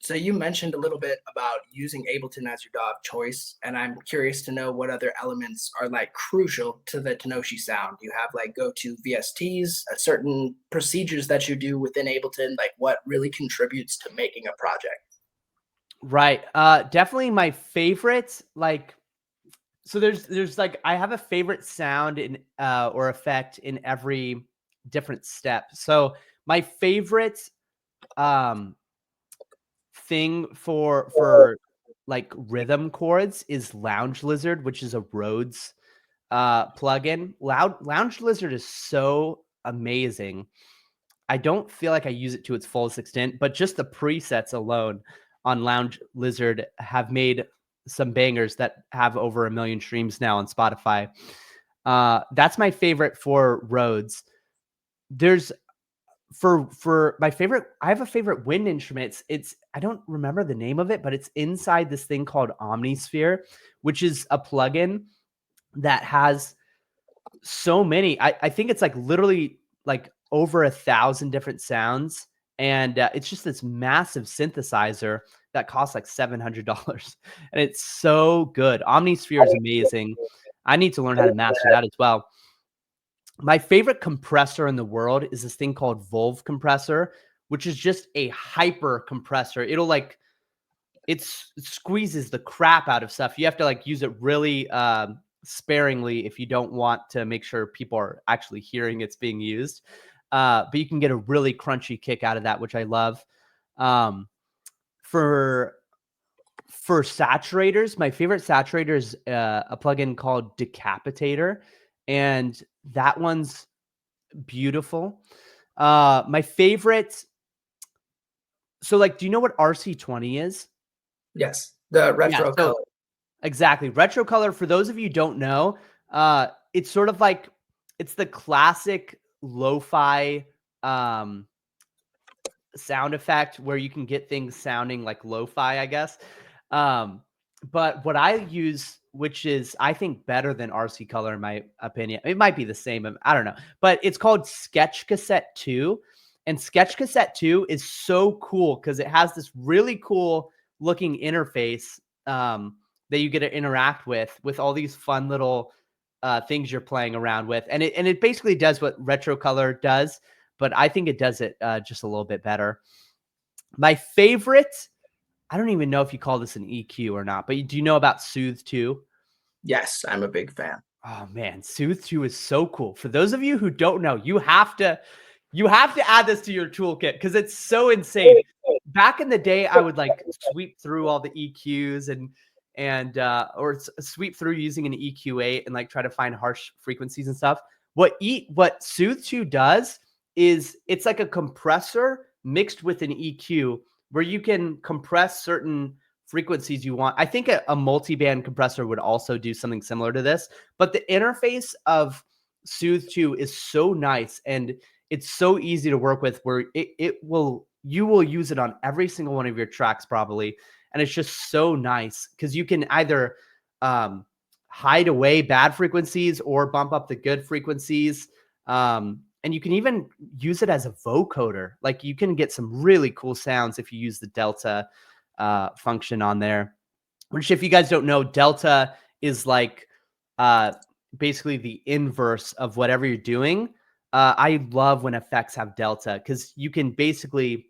A: So you mentioned a little bit about using Ableton as your DAW of choice, and I'm curious to know what other elements are like crucial to the Tanoshi sound. Do you have like go-to VSTs, certain procedures that you do within Ableton, like what really contributes to making a project?
B: Right. Definitely my favorite, like, so there's like I have a favorite sound in or effect in every different step. So my favorite um thing for like rhythm chords is Lounge Lizard, which is a Rhodes plugin. Lounge Lizard is so amazing. I don't feel like I use it to its fullest extent, but just the presets alone on Lounge Lizard have made some bangers that have over 1 million streams now on Spotify. That's my favorite for Rhodes. There's for my favorite, I have a favorite wind instrument. It's I don't remember the name of it, but it's inside this thing called Omnisphere, which is a plugin that has so many. I think it's like literally like over 1,000 different sounds, and it's just this massive synthesizer that costs like $700, and it's so good. Omnisphere is amazing. I need to learn how to master that as well. My favorite compressor in the world is this thing called Volve compressor, which is just a hyper compressor. It'll like it squeezes the crap out of stuff. You have to like use it really sparingly if you don't want to make sure people are actually hearing it's being used. But you can get a really crunchy kick out of that, which I love. Um, for saturators, my favorite saturator is a plugin called Decapitator, and that one's beautiful. My favorite. So, like, do you know what RC20 is?
A: Yes, the
B: Yeah.
A: retro
B: So
A: color.
B: exactly, retro color. For those of you who don't know, it's sort of like it's the classic lo-fi sound effect where you can get things sounding like lo-fi, I guess. Um, but what I use, which is I think better than RC Color in my opinion, it might be the same. I don't know, but it's called Sketch Cassette 2, and Sketch Cassette 2 is so cool because it has this really cool looking interface that you get to interact with all these fun little things you're playing around with, and it basically does what Retro Color does, but I think it does it just a little bit better. My favorite, I don't even know if you call this an EQ or not, but do you know about Soothe 2?
A: Yes, I'm a big fan.
B: Oh man, Soothe 2 is so cool. For those of you who don't know, you have to add this to your toolkit because it's so insane. Back in the day, I would like sweep through all the EQs or sweep through using an EQ8 and like try to find harsh frequencies and stuff. What Soothe 2 does is it's like a compressor mixed with an EQ where you can compress certain frequencies you want. I think a multi-band compressor would also do something similar to this, but the interface of Soothe 2 is so nice and it's so easy to work with where you will use it on every single one of your tracks probably. And it's just so nice because you can either hide away bad frequencies or bump up the good frequencies. And you can even use it as a vocoder. Like you can get some really cool sounds if you use the Delta function on there, which if you guys don't know, Delta is like basically the inverse of whatever you're doing. I love when effects have Delta because you can basically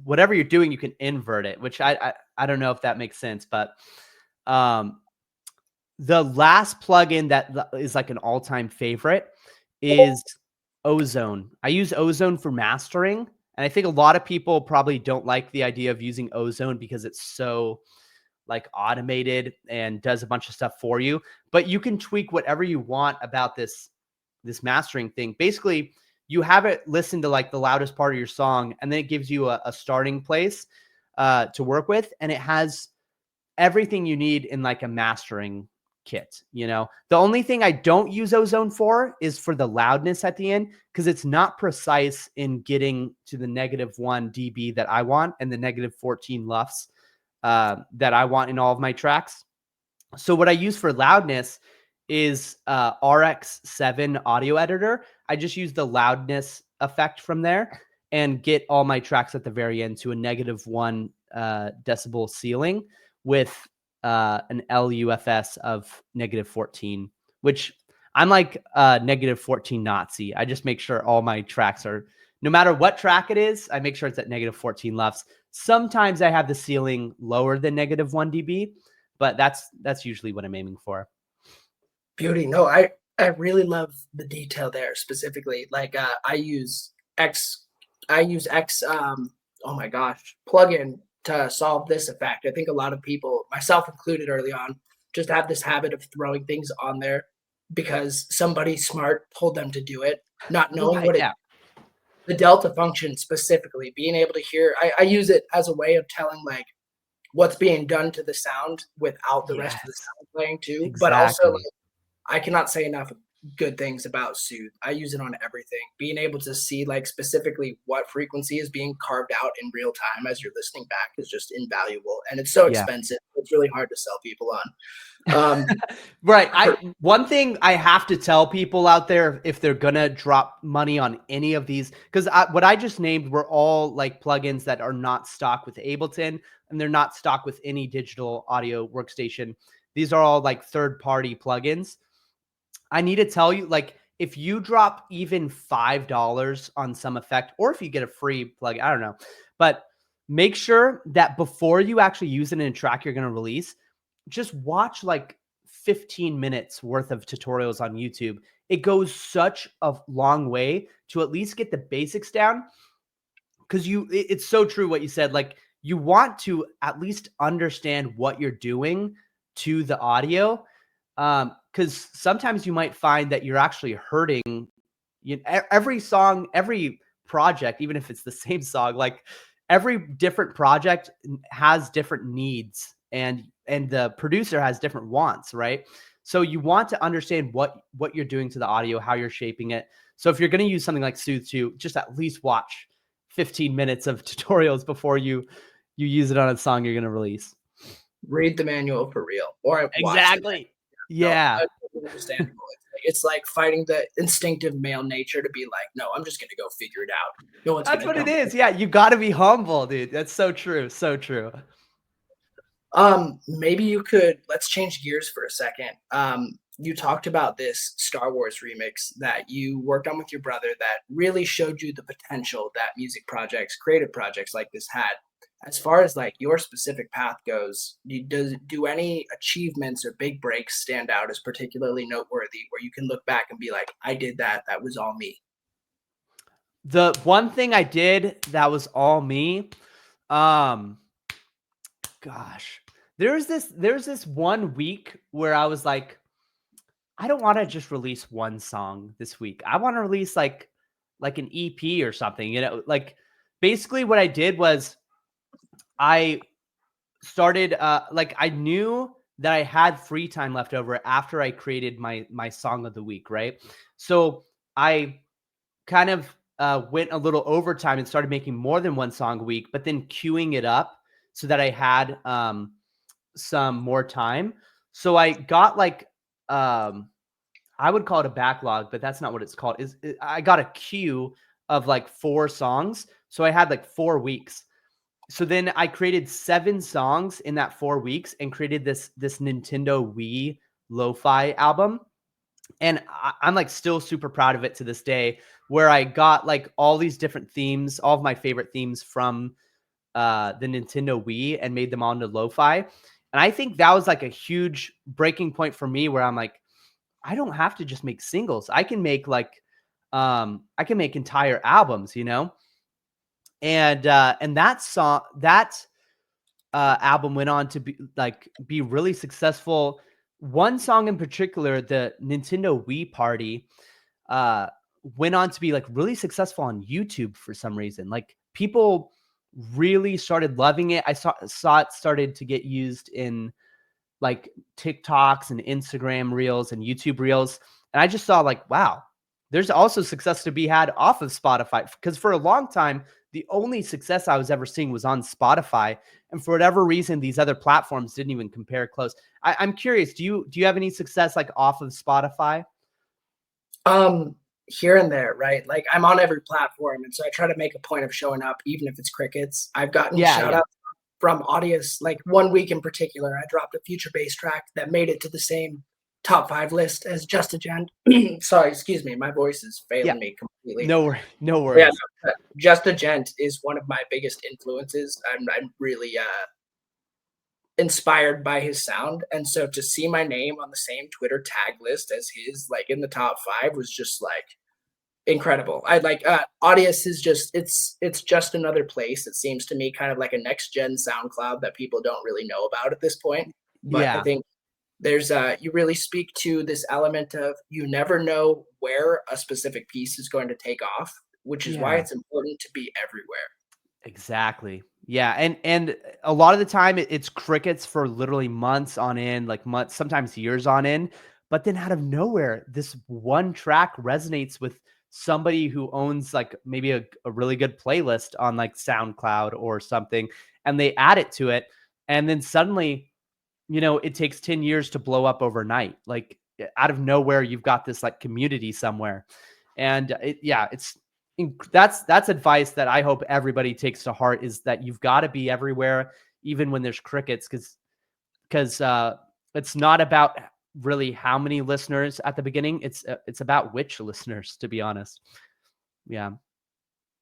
B: whatever you're doing, you can invert it, which I don't know if that makes sense, but the last plugin that is like an all-time favorite is Ozone. I use Ozone for mastering, and I think a lot of people probably don't like the idea of using Ozone because it's so like automated and does a bunch of stuff for you, but you can tweak whatever you want about this mastering thing. Basically, you have it listen to like the loudest part of your song, and then it gives you a starting place to work with, and it has everything you need in like a mastering kit. You know, the only thing I don't use Ozone for is for the loudness at the end because it's not precise in getting to the -1 dB that I want and the -14 LUFS that I want in all of my tracks. So what I use for loudness is RX7 audio editor. I just use the loudness effect from there and get all my tracks at the very end to a -1 decibel ceiling with an LUFS of -14, which I'm like -14 Nazi. I just make sure all my tracks are, no matter what track it is, I make sure it's at -14 LUFS. Sometimes I have the ceiling lower than -1 dB, but that's usually what I'm aiming for.
A: Beauty. No, I really love the detail there specifically. Like I use X oh my gosh, plugin to solve this effect. I think a lot of people, myself included early on, just have this habit of throwing things on there because somebody smart told them to do it, not knowing
B: Right,
A: what it
B: yeah.
A: the delta function specifically, being able to hear. I use it as a way of telling like what's being done to the sound without the rest of the
B: Yes,
A: sound playing too. But also
B: exactly.
A: I cannot say enough good things about Soothe. I use it on everything. Being able to see like specifically what frequency is being carved out in real time as you're listening back is just invaluable. And it's so
B: Yeah.
A: expensive. It's really hard to sell people on.
B: Right.
A: For
B: One thing I have to tell people out there if they're gonna drop money on any of these, because what I just named were all like plugins that are not stock with Ableton and they're not stock with any digital audio workstation. These are all like third-party plugins. I need to tell you, like, if you drop even $5 on some effect, or if you get a free plug, I don't know, but make sure that before you actually use it in a track you're going to release, just watch like 15 minutes worth of tutorials on YouTube. It goes such a long way to at least get the basics down because it's so true what you said. Like, you want to at least understand what you're doing to the audio, because sometimes you might find that you're actually hurting every song, every project, even if it's the same song. Like, every different project has different needs, and the producer has different wants, right? So you want to understand what you're doing to the audio, how you're shaping it. So if you're going to use something like Soothe 2, just at least watch 15 minutes of tutorials before you use it on a song you're going to release.
A: read the manual for real, or watch the
B: Exactly.
A: no,
B: Yeah.
A: understandable. It's like fighting the instinctive male nature to be like, no, I'm just gonna go figure it out. No one's
B: That's
A: gonna
B: what
A: tell
B: it
A: me.
B: is. Yeah, you got to be humble, dude. That's so true. So true.
A: Maybe you could let's change gears for a second. You talked about this Star Wars remix that you worked on with your brother that really showed you the potential that music projects, creative projects like this had. As far as like your specific path goes, do any achievements or big breaks stand out as particularly noteworthy where you can look back and be like, I did that, that was all me?
B: The one thing I did that was all me, um, gosh, there's this 1 week where I was like, I don't want to just release one song this week. I want to release like an EP or something, like basically what I did was I started like I knew that I had free time left over after I created my song of the week, right? So I kind of went a little overtime and started making more than one song a week, but then queuing it up so that I had some more time. So I got like I would call it a backlog, but that's not what it's called. I got a queue of like 4 songs. So I had like 4 weeks. So then I created 7 songs in that 4 weeks and created this Nintendo Wii lo-fi album. And I'm like still super proud of it to this day, where I got like all these different themes, all of my favorite themes from the Nintendo Wii and made them all into lo-fi. And I think that was like a huge breaking point for me where I'm like, I don't have to just make singles. I can make like I can make entire albums. And that song that album went on to be really successful. One song in particular, the Nintendo Wii Party, uh, went on to be like really successful on YouTube for some reason. Like, people really started loving it. I saw it started to get used in like TikToks and Instagram reels and YouTube reels. And I just saw like, wow, there's also success to be had off of Spotify. Because for a long time, the only success I was ever seeing was on Spotify. And for whatever reason, these other platforms didn't even compare close. I'm curious, do you have any success like off of Spotify?
A: Here and there, right? Like I'm on every platform, and so I try to make a point of showing up, even if it's crickets. I've gotten
B: Yeah,
A: shout
B: yeah.
A: outs from audience. Like 1 week in particular, I dropped a future bass track that made it to the same top 5 list as Just a Gent. Sorry, excuse me, my voice is
B: Yeah.
A: failing me completely.
B: No
A: Yeah,
B: worries.
A: no, Just a Gent is one of my biggest influences. I'm really inspired by his sound, and so to see my name on the same Twitter tag list as his, like in the top 5, was just like Incredible. I like Audius is just it's just another place. It seems to me kind of like a next gen SoundCloud that people don't really know about at this point. But I
B: Yeah.
A: think there's you really speak to this element of you never know where a specific piece is going to take off, which is why
B: Yeah.
A: it's important to be everywhere.
B: Exactly. Yeah, and a lot of the time it's crickets for literally months on end, like months, sometimes years on end. But then out of nowhere, this one track resonates with somebody who owns like maybe a really good playlist on like SoundCloud or something, and they add it to it, and then suddenly, it takes 10 years to blow up overnight. Like out of nowhere, you've got this like community somewhere. And that's advice that I hope everybody takes to heart, is that you've got to be everywhere, even when there's crickets, because it's not about really how many listeners at the beginning. It's about which listeners, to be honest. Yeah.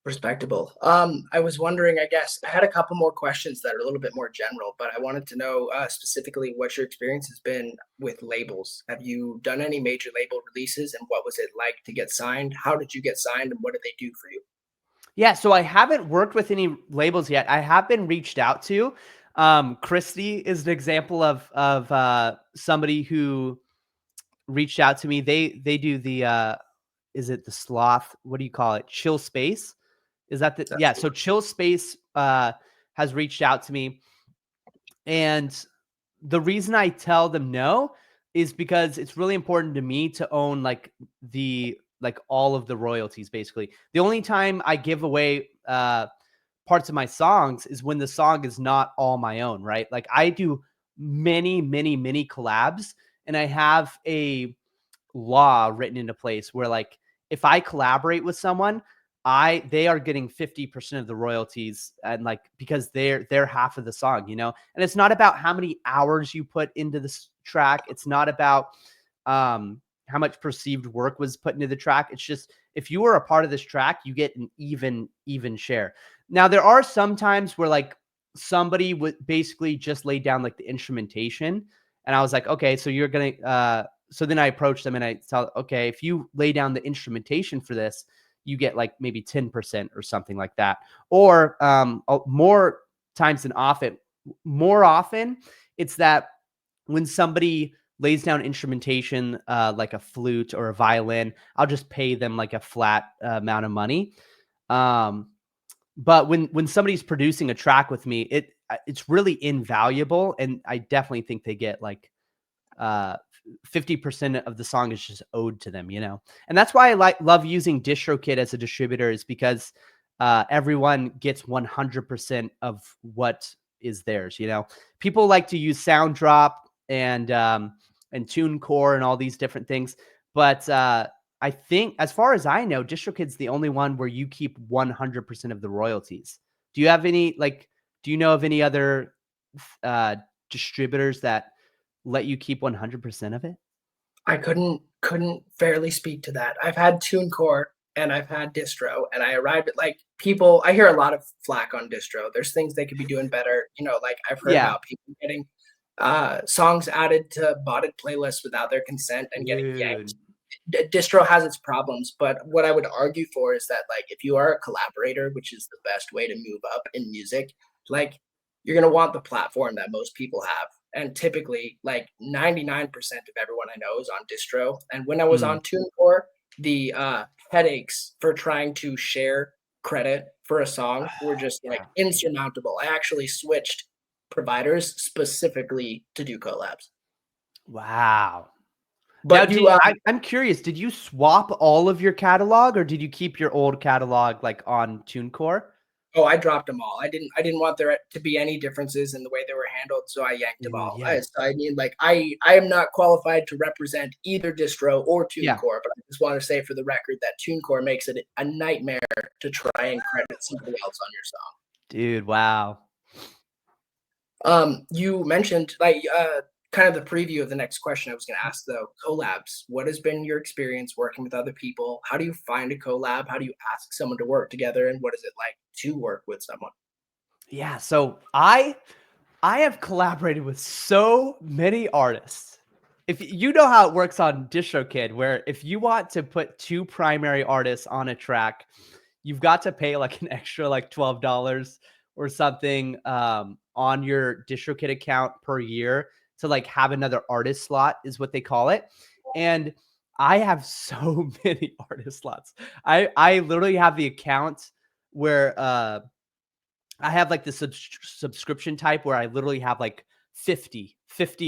A: Respectable. I was wondering, I guess, I had a couple more questions that are a little bit more general, but I wanted to know specifically what your experience has been with labels. Have you done any major label releases, and what was it like to get signed? How did you get signed, and what did they do for you?
B: Yeah, so I haven't worked with any labels yet. I have been reached out to. Christy is an example of somebody who reached out to me. They do the is it the sloth? What do you call it? Chill Space? Is that the
A: That's
B: yeah,
A: the
B: so
A: one.
B: Chill Space has reached out to me, and the reason I tell them no is because it's really important to me to own like all of the royalties basically. The only time I give away parts of my songs is when the song is not all my own, right? Like I do many, many, many collabs, and I have a law written into place where like if I collaborate with someone, they are getting 50% of the royalties, and like because they're half of the song, And it's not about how many hours you put into this track. It's not about how much perceived work was put into the track. It's just if you were a part of this track, you get an even share. Now there are some times where like somebody would basically just lay down like the instrumentation, and I was like, okay, so you're gonna so then I approached them and I tell, okay, if you lay down the instrumentation for this, you get like maybe 10% or something like that. Or more times than often, more often, it's that when somebody lays down instrumentation like a flute or a violin, I'll just pay them like a flat amount of money. Um, but when somebody's producing a track with me, it's really invaluable, and I definitely think they get like uh 50% of the song is just owed to them, And that's why I love using DistroKid as a distributor, is because everyone gets 100% of what is theirs. People like to use Sounddrop and TuneCore and all these different things, but I think, as far as I know, DistroKid's the only one where you keep 100% of the royalties. Do you have any do you know of any other uh distributors that let you keep 100% of it?
A: I couldn't fairly speak to that. I've had TuneCore and I've had distro, and I arrived at like people. I hear a lot of flack on distro. There's things they could be doing better. Like I've heard
B: Yeah.
A: about people getting songs added to botted playlists without their consent and getting yanked.
B: Dude.
A: Distro has its problems, but what I would argue for is that like if you are a collaborator, which is the best way to move up in music, like you're gonna want the platform that most people have. And typically, like 99% of everyone I know is on distro. And when I was
B: Mm.
A: on TuneCore, the headaches for trying to share credit for a song were just like
B: Yeah.
A: insurmountable. I actually switched providers specifically to do collabs.
B: Wow. Now,
A: But you
B: I'm curious, did you swap all of your catalog, or did you keep your old catalog like on TuneCore?
A: Oh, I dropped them all. I didn't want there to be any differences in the way they were handled, so I yanked them
B: Dude,
A: all.
B: yeah.
A: I mean, like I am not qualified to represent either distro or
B: Yeah.
A: TuneCore, but I just want to say for the record that TuneCore makes it a nightmare to try and credit somebody else on your song.
B: Dude, wow.
A: You mentioned like kind of the preview of the next question I was going to ask though, collabs. What has been your experience working with other people? How do you find a collab? How do you ask someone to work together? And what is it like to work with someone?
B: Yeah, so I have collaborated with so many artists. if you know how it works on DistroKid, where if you want to put 2 primary artists on a track, you've got to pay like an extra like $12 or something on your DistroKid account per year to like have another artist slot is what they call it. And I have so many artist slots. I literally have the account where I have like the subscription type where I literally have like 50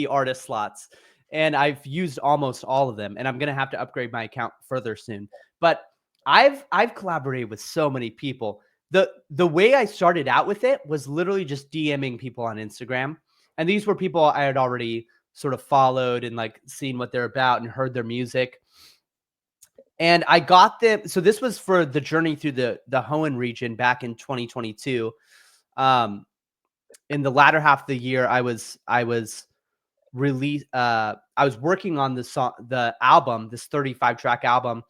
B: artist slots, and I've used almost all of them, and I'm going to have to upgrade my account further soon. But I've collaborated with so many people. The way I started out with it was literally just DMing people on Instagram. And these were people I had already sort of followed and like seen what they're about and heard their music. And I got them. So this was for the journey through the Hoenn region back in 2022. In the latter half of the year, I was working on the album, this 35 track album,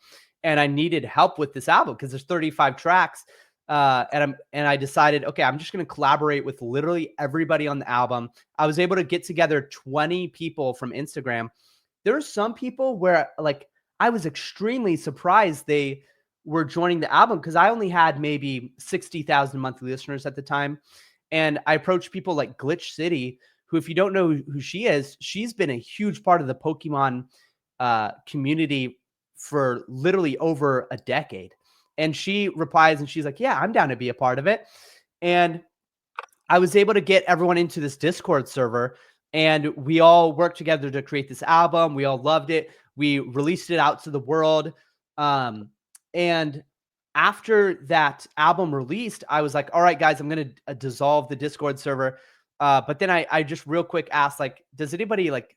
B: and I needed help with this album because there's 35 tracks. And I decided, okay, I'm just going to collaborate with literally everybody on the album. I was able to get together 20 people from Instagram. There are some people where like I was extremely surprised they were joining the album because I only had maybe 60,000 monthly listeners at the time. And I approached people like Glitch City, who, if you don't know who she is, she's been a huge part of the Pokemon community for literally over a decade. And she replies and she's like, yeah, I'm down to be a part of it. And I was able to get everyone into this Discord server, and we all worked together to create this album. We all loved it. We released it out to the world. And after that album released, I was like, all right, guys, I'm going to dissolve the Discord server. But then I just real quick asked, like, does anybody like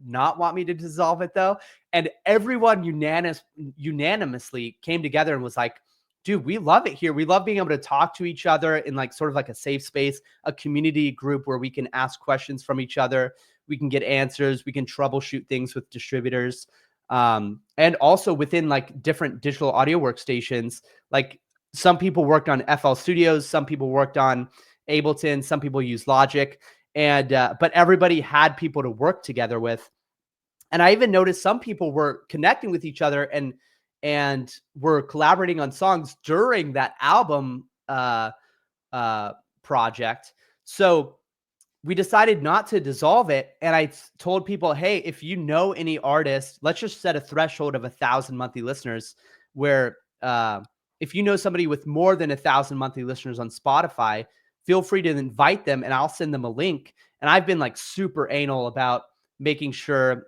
B: not want me to dissolve it though? And everyone unanimously came together and was like, dude, we love it here. We love being able to talk to each other in like sort of like a safe space, a community group where we can ask questions from each other. We can get answers. We can troubleshoot things with distributors. And also within like different digital audio workstations, like some people worked on FL Studios, some people worked on Ableton, some people use Logic, and but everybody had people to work together with. And I even noticed some people were connecting with each other and were collaborating on songs during that album project. So we decided not to dissolve it. And I told people, hey, if you know any artists, let's just set a threshold of 1,000 monthly listeners where if you know somebody with more than 1,000 monthly listeners on Spotify, feel free to invite them and I'll send them a link. And I've been like super anal about making sure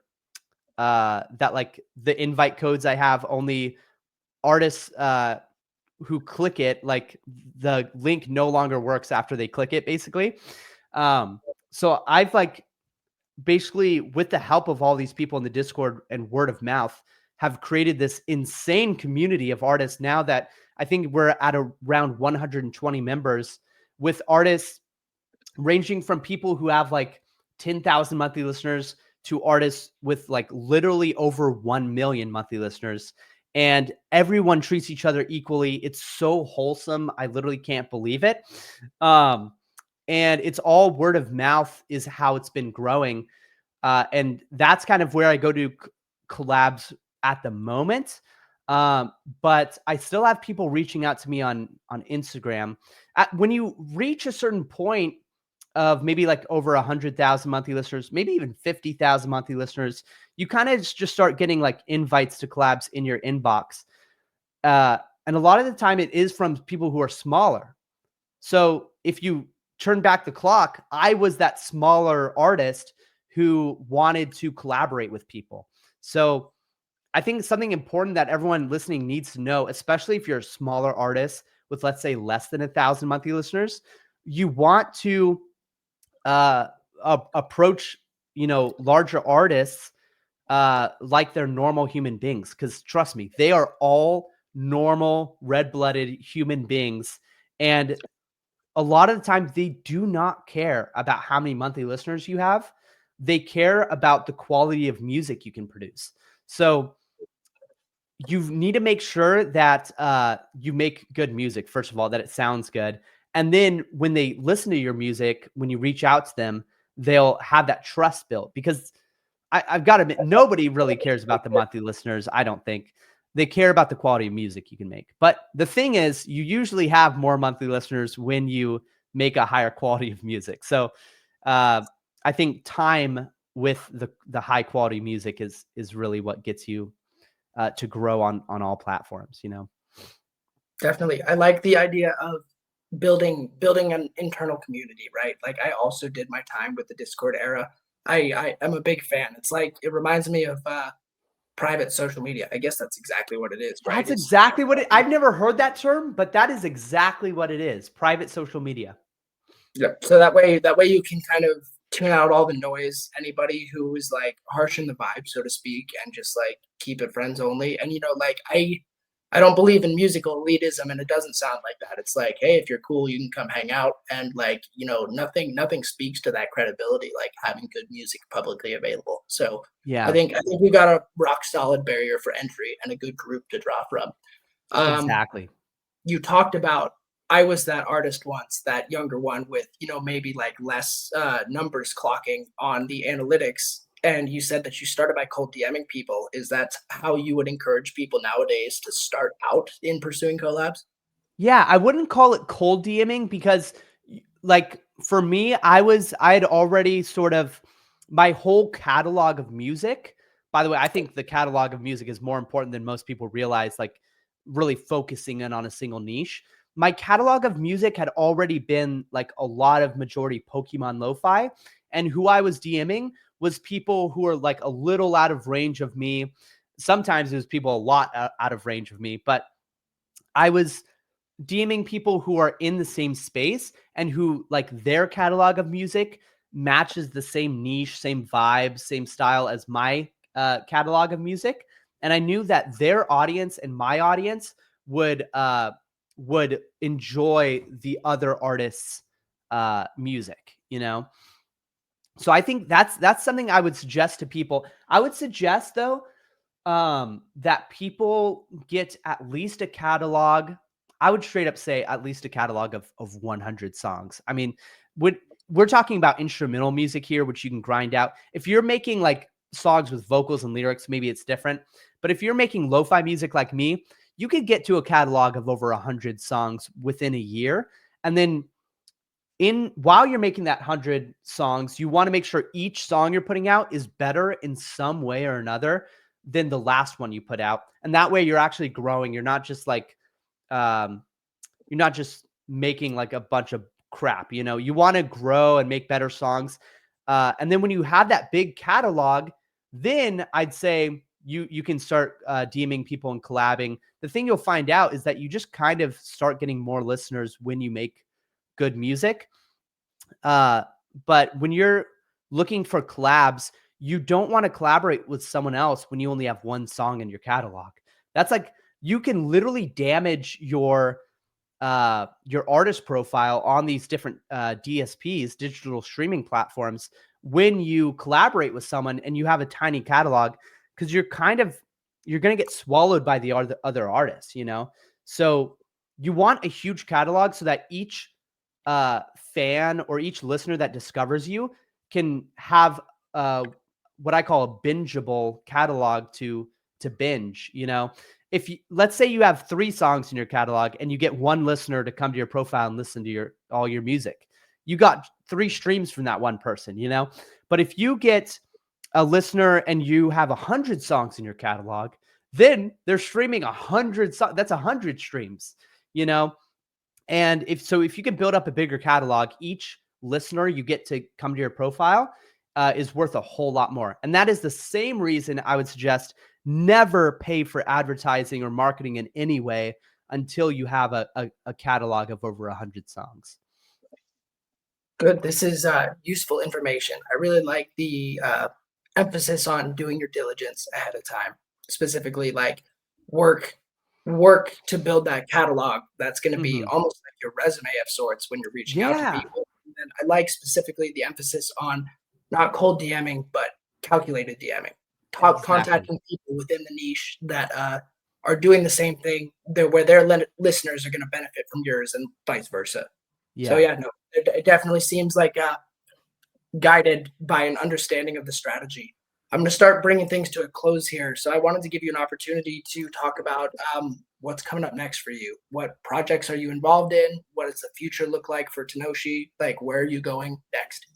B: that like the invite codes I have, only artists who click it, like the link no longer works after they click it, basically. So I've like basically, with the help of all these people in the Discord and word of mouth, have created this insane community of artists now that I think we're at around 120 members, with artists ranging from people who have like 10,000 monthly listeners to artists with like literally over 1 million monthly listeners. And everyone treats each other equally. It's so wholesome. I literally can't believe it. And it's all word of mouth is how it's been growing. And that's kind of where I go to collabs at the moment. But I still have people reaching out to me on Instagram. When you reach a certain point of maybe like over 100,000 monthly listeners, maybe even 50,000 monthly listeners, you kind of just start getting like invites to collabs in your inbox. And a lot of the time it is from people who are smaller. So if you turn back the clock, I was that smaller artist who wanted to collaborate with people. So I think something important that everyone listening needs to know, especially if you're a smaller artist with, let's say, less than 1,000 monthly listeners, you want to approach, larger artists like they're normal human beings. Because trust me, they are all normal, red-blooded human beings. And a lot of the time, they do not care about how many monthly listeners you have. They care about the quality of music you can produce. So you need to make sure that you make good music, first of all, that it sounds good. And then when they listen to your music, when you reach out to them, they'll have that trust built. Because I've got to admit, nobody really cares about the monthly listeners. I don't think they care about the quality of music you can make. But the thing is, you usually have more monthly listeners when you make a higher quality of music. So I think time with the high quality music is really what gets you to grow on all platforms. You know.
A: Definitely. I like the idea of building an internal community, right? Like I also did my time with the Discord era. I am a big fan. It's like it reminds me of private social media. I guess that's exactly what it is, right?
B: That's
A: It's
B: exactly what I've never heard that term, but that is exactly what it is. Private social media.
A: yeah. So that way you can kind of tune out all the noise, anybody who is like harsh in the vibe, so to speak, and just like keep it friends only. And like I don't believe in musical elitism, and it doesn't sound like that. It's like, hey, if you're cool, you can come hang out, and like nothing speaks to that credibility like having good music publicly available. So
B: Yeah,
A: I think we got a rock solid barrier for entry and a good group to draw from. Um,
B: exactly.
A: you talked about I was that artist once, that younger one with, maybe like less numbers clocking on the analytics. And you said that you started by cold DMing people. Is that how you would encourage people nowadays to start out in pursuing collabs?
B: Yeah, I wouldn't call it cold DMing because like for me, I had already sort of my whole catalog of music. By the way, I think the catalog of music is more important than most people realize, like really focusing in on a single niche. My catalog of music had already been like a lot of majority Pokemon lo-fi, and who I was DMing was people who are like a little out of range of me. Sometimes it was people a lot out of range of me, but I was DMing people who are in the same space and who like their catalog of music matches the same niche, same vibe, same style as my catalog of music. And I knew that their audience and my audience would enjoy the other artists' music, you know? So I think that's something I would suggest to people. I would suggest though that people get at least a catalog. I would straight up say at least a catalog of 100 songs. I mean, when we're talking about instrumental music here, which you can grind out. If you're making like songs with vocals and lyrics, maybe it's different. But if you're making lo-fi music like me, you could get to a catalog of over 100 songs within a year. And then in while you're making that 100 songs, you want to make sure each song you're putting out is better in some way or another than the last one you put out. And that way you're actually growing. You're not just like um you're not just making like a bunch of crap, you know. You want to grow and make better songs. And then when you have that big catalog, then I'd say you can start DMing people and collabing. The thing you'll find out is that you just kind of start getting more listeners when you make good music. Uh, but when you're looking for collabs, you don't want to collaborate with someone else when you only have one song in your catalog. That's like you can literally damage your artist profile on these different DSPs, digital streaming platforms, when you collaborate with someone and you have a tiny catalog, because you're going to get swallowed by the other artists, you know. So you want a huge catalog so that each fan or each listener that discovers you can have what I call a bingeable catalog to binge, you know. If you, let's say you have 3 songs in your catalog and you get one listener to come to your profile and listen to all your music, you got 3 streams from that one person, you know. But if you get a listener and you have 100 songs in your catalog, then they're streaming 100 songs. That's 100 streams, you know. And if you can build up a bigger catalog, each listener you get to come to your profile is worth a whole lot more. And that is the same reason I would suggest never pay for advertising or marketing in any way until you have a catalog of over 100 songs.
A: Good. This is useful information. I really like the emphasis on doing your diligence ahead of time, specifically like work work to build that catalog. That's going to be
B: Mhm.
A: almost like your resume of sorts when you're reaching out to
B: Yeah,
A: people. And then I like specifically the emphasis on not cold DMing, but calculated DMing.
B: exactly.
A: Contacting people within the niche that are doing the same thing, where their listeners are going to benefit from yours, and vice versa. So
B: Yeah.
A: yeah, no, it definitely seems like guided by an understanding of the strategy. I'm going to start bringing things to a close here. So I wanted to give you an opportunity to talk about what's coming up next for you. What projects are you involved in? What does the future look like for Tanoshi? Like, where are you going next?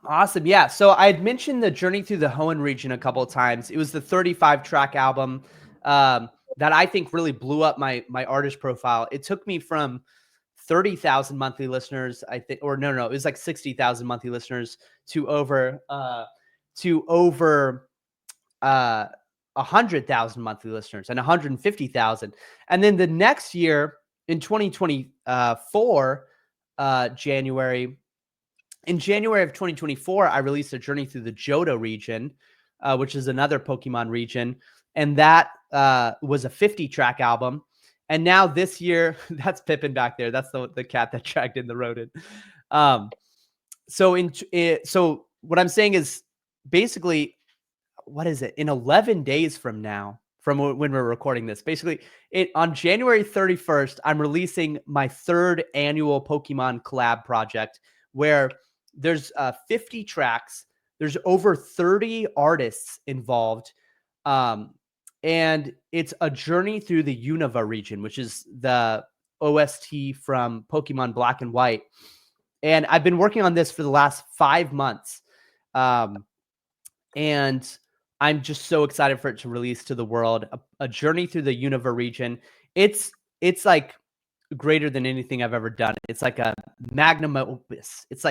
B: Awesome. Yeah. So I had mentioned the Journey Through the Hoenn region a couple of times. It was the 35 track album that I think really blew up my artist profile. It took me from 30,000 monthly listeners, I think, or no, it was like 60,000 monthly listeners to over 100,000 monthly listeners and 150,000. And then the next year in 2024, January, in January of 2024, I released a Journey Through the Johto region, which is another Pokemon region. And that was a 50 track album. And now this year, that's Pippin back there. That's the cat that dragged in the rodent. Um, so what I'm saying is basically, what is it? In 11 days from now, from when we're recording this, basically on January 31st, I'm releasing my third annual Pokemon collab project where there's 50 tracks. There's over 30 artists involved. And it's a journey through the Unova region, which is the OST from Pokemon Black and White. And I've been working on this for the last 5 months. And I'm just so excited for it to release to the world. A journey through the Unova region. It's like greater than anything I've ever done. It's like a magnum opus. It's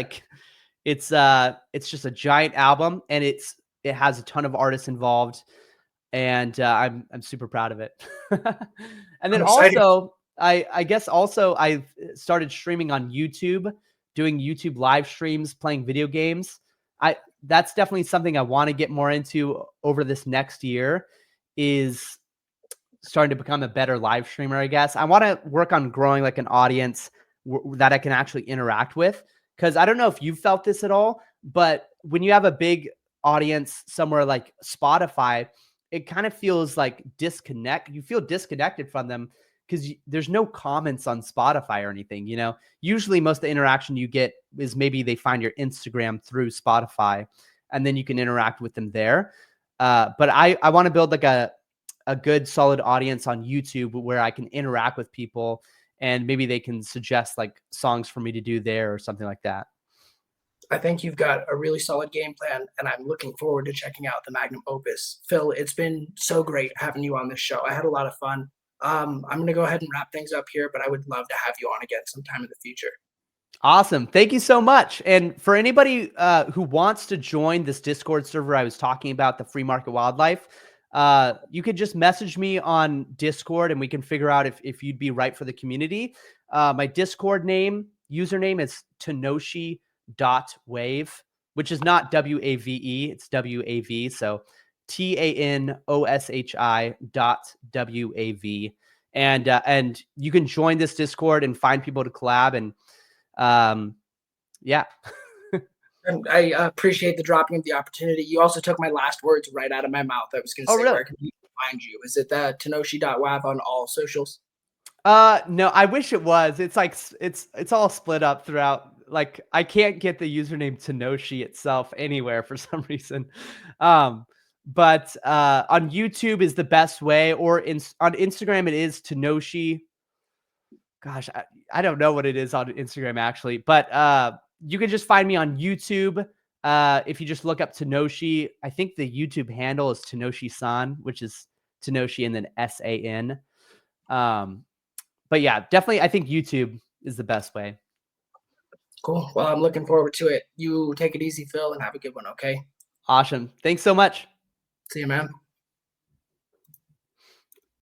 B: just a giant album, and it has a ton of artists involved, and I'm super proud of it. And then
A: I'm excited.
B: also, I guess also I've started streaming on YouTube, doing YouTube live streams, playing video games. That's definitely something I want to get more into over this next year, is starting to become a better live streamer, I guess. I want to work on growing like an audience that I can actually interact with. Because I don't know if you've felt this at all, but when you have a big audience somewhere like Spotify, it kind of feels like you feel disconnected from them because there's no comments on Spotify or anything. Usually most of the interaction you get is maybe they find your Instagram through Spotify, and then you can interact with them there. But I want to build like a good solid audience on YouTube where I can interact with people, and maybe they can suggest like songs for me to do there or something like that.
A: I think you've got a really solid game plan, and I'm looking forward to checking out the Magnum Opus. Phil, it's been so great having you on this show. I had a lot of fun. I'm going to go ahead and wrap things up here, but I would love to have you on again sometime in the future.
B: Awesome. Thank you so much. And for anybody who wants to join this Discord server I was talking about, the Free Market Wildlife, you could just message me on Discord and we can figure out if you'd be right for the community. My Discord username is Tanoshi.wave, which is not WAVE, it's WAV. So TANOSHI.WAV. And you can join this Discord and find people to collab, and yeah.
A: And I appreciate the dropping of the opportunity. You also took my last words right out of my mouth. I was going to say,
B: Really?
A: where can people find you? Is it Tanoshi.wav on all socials?
B: No, I wish it was. It's like it's all split up throughout. Like I can't get the username Tanoshi itself anywhere for some reason. But on YouTube is the best way, or on Instagram it is Tanoshi. Gosh, I don't know what it is on Instagram actually, but you can just find me on YouTube. If you just look up Tanoshi, I think the YouTube handle is Tanoshi-san, which is Tanoshi and then SAN. But yeah, definitely, I think YouTube is the best way.
A: Cool. Well, I'm looking forward to it. You take it easy, Phil, and have a good one, okay?
B: Awesome. Thanks so much.
A: See you, man.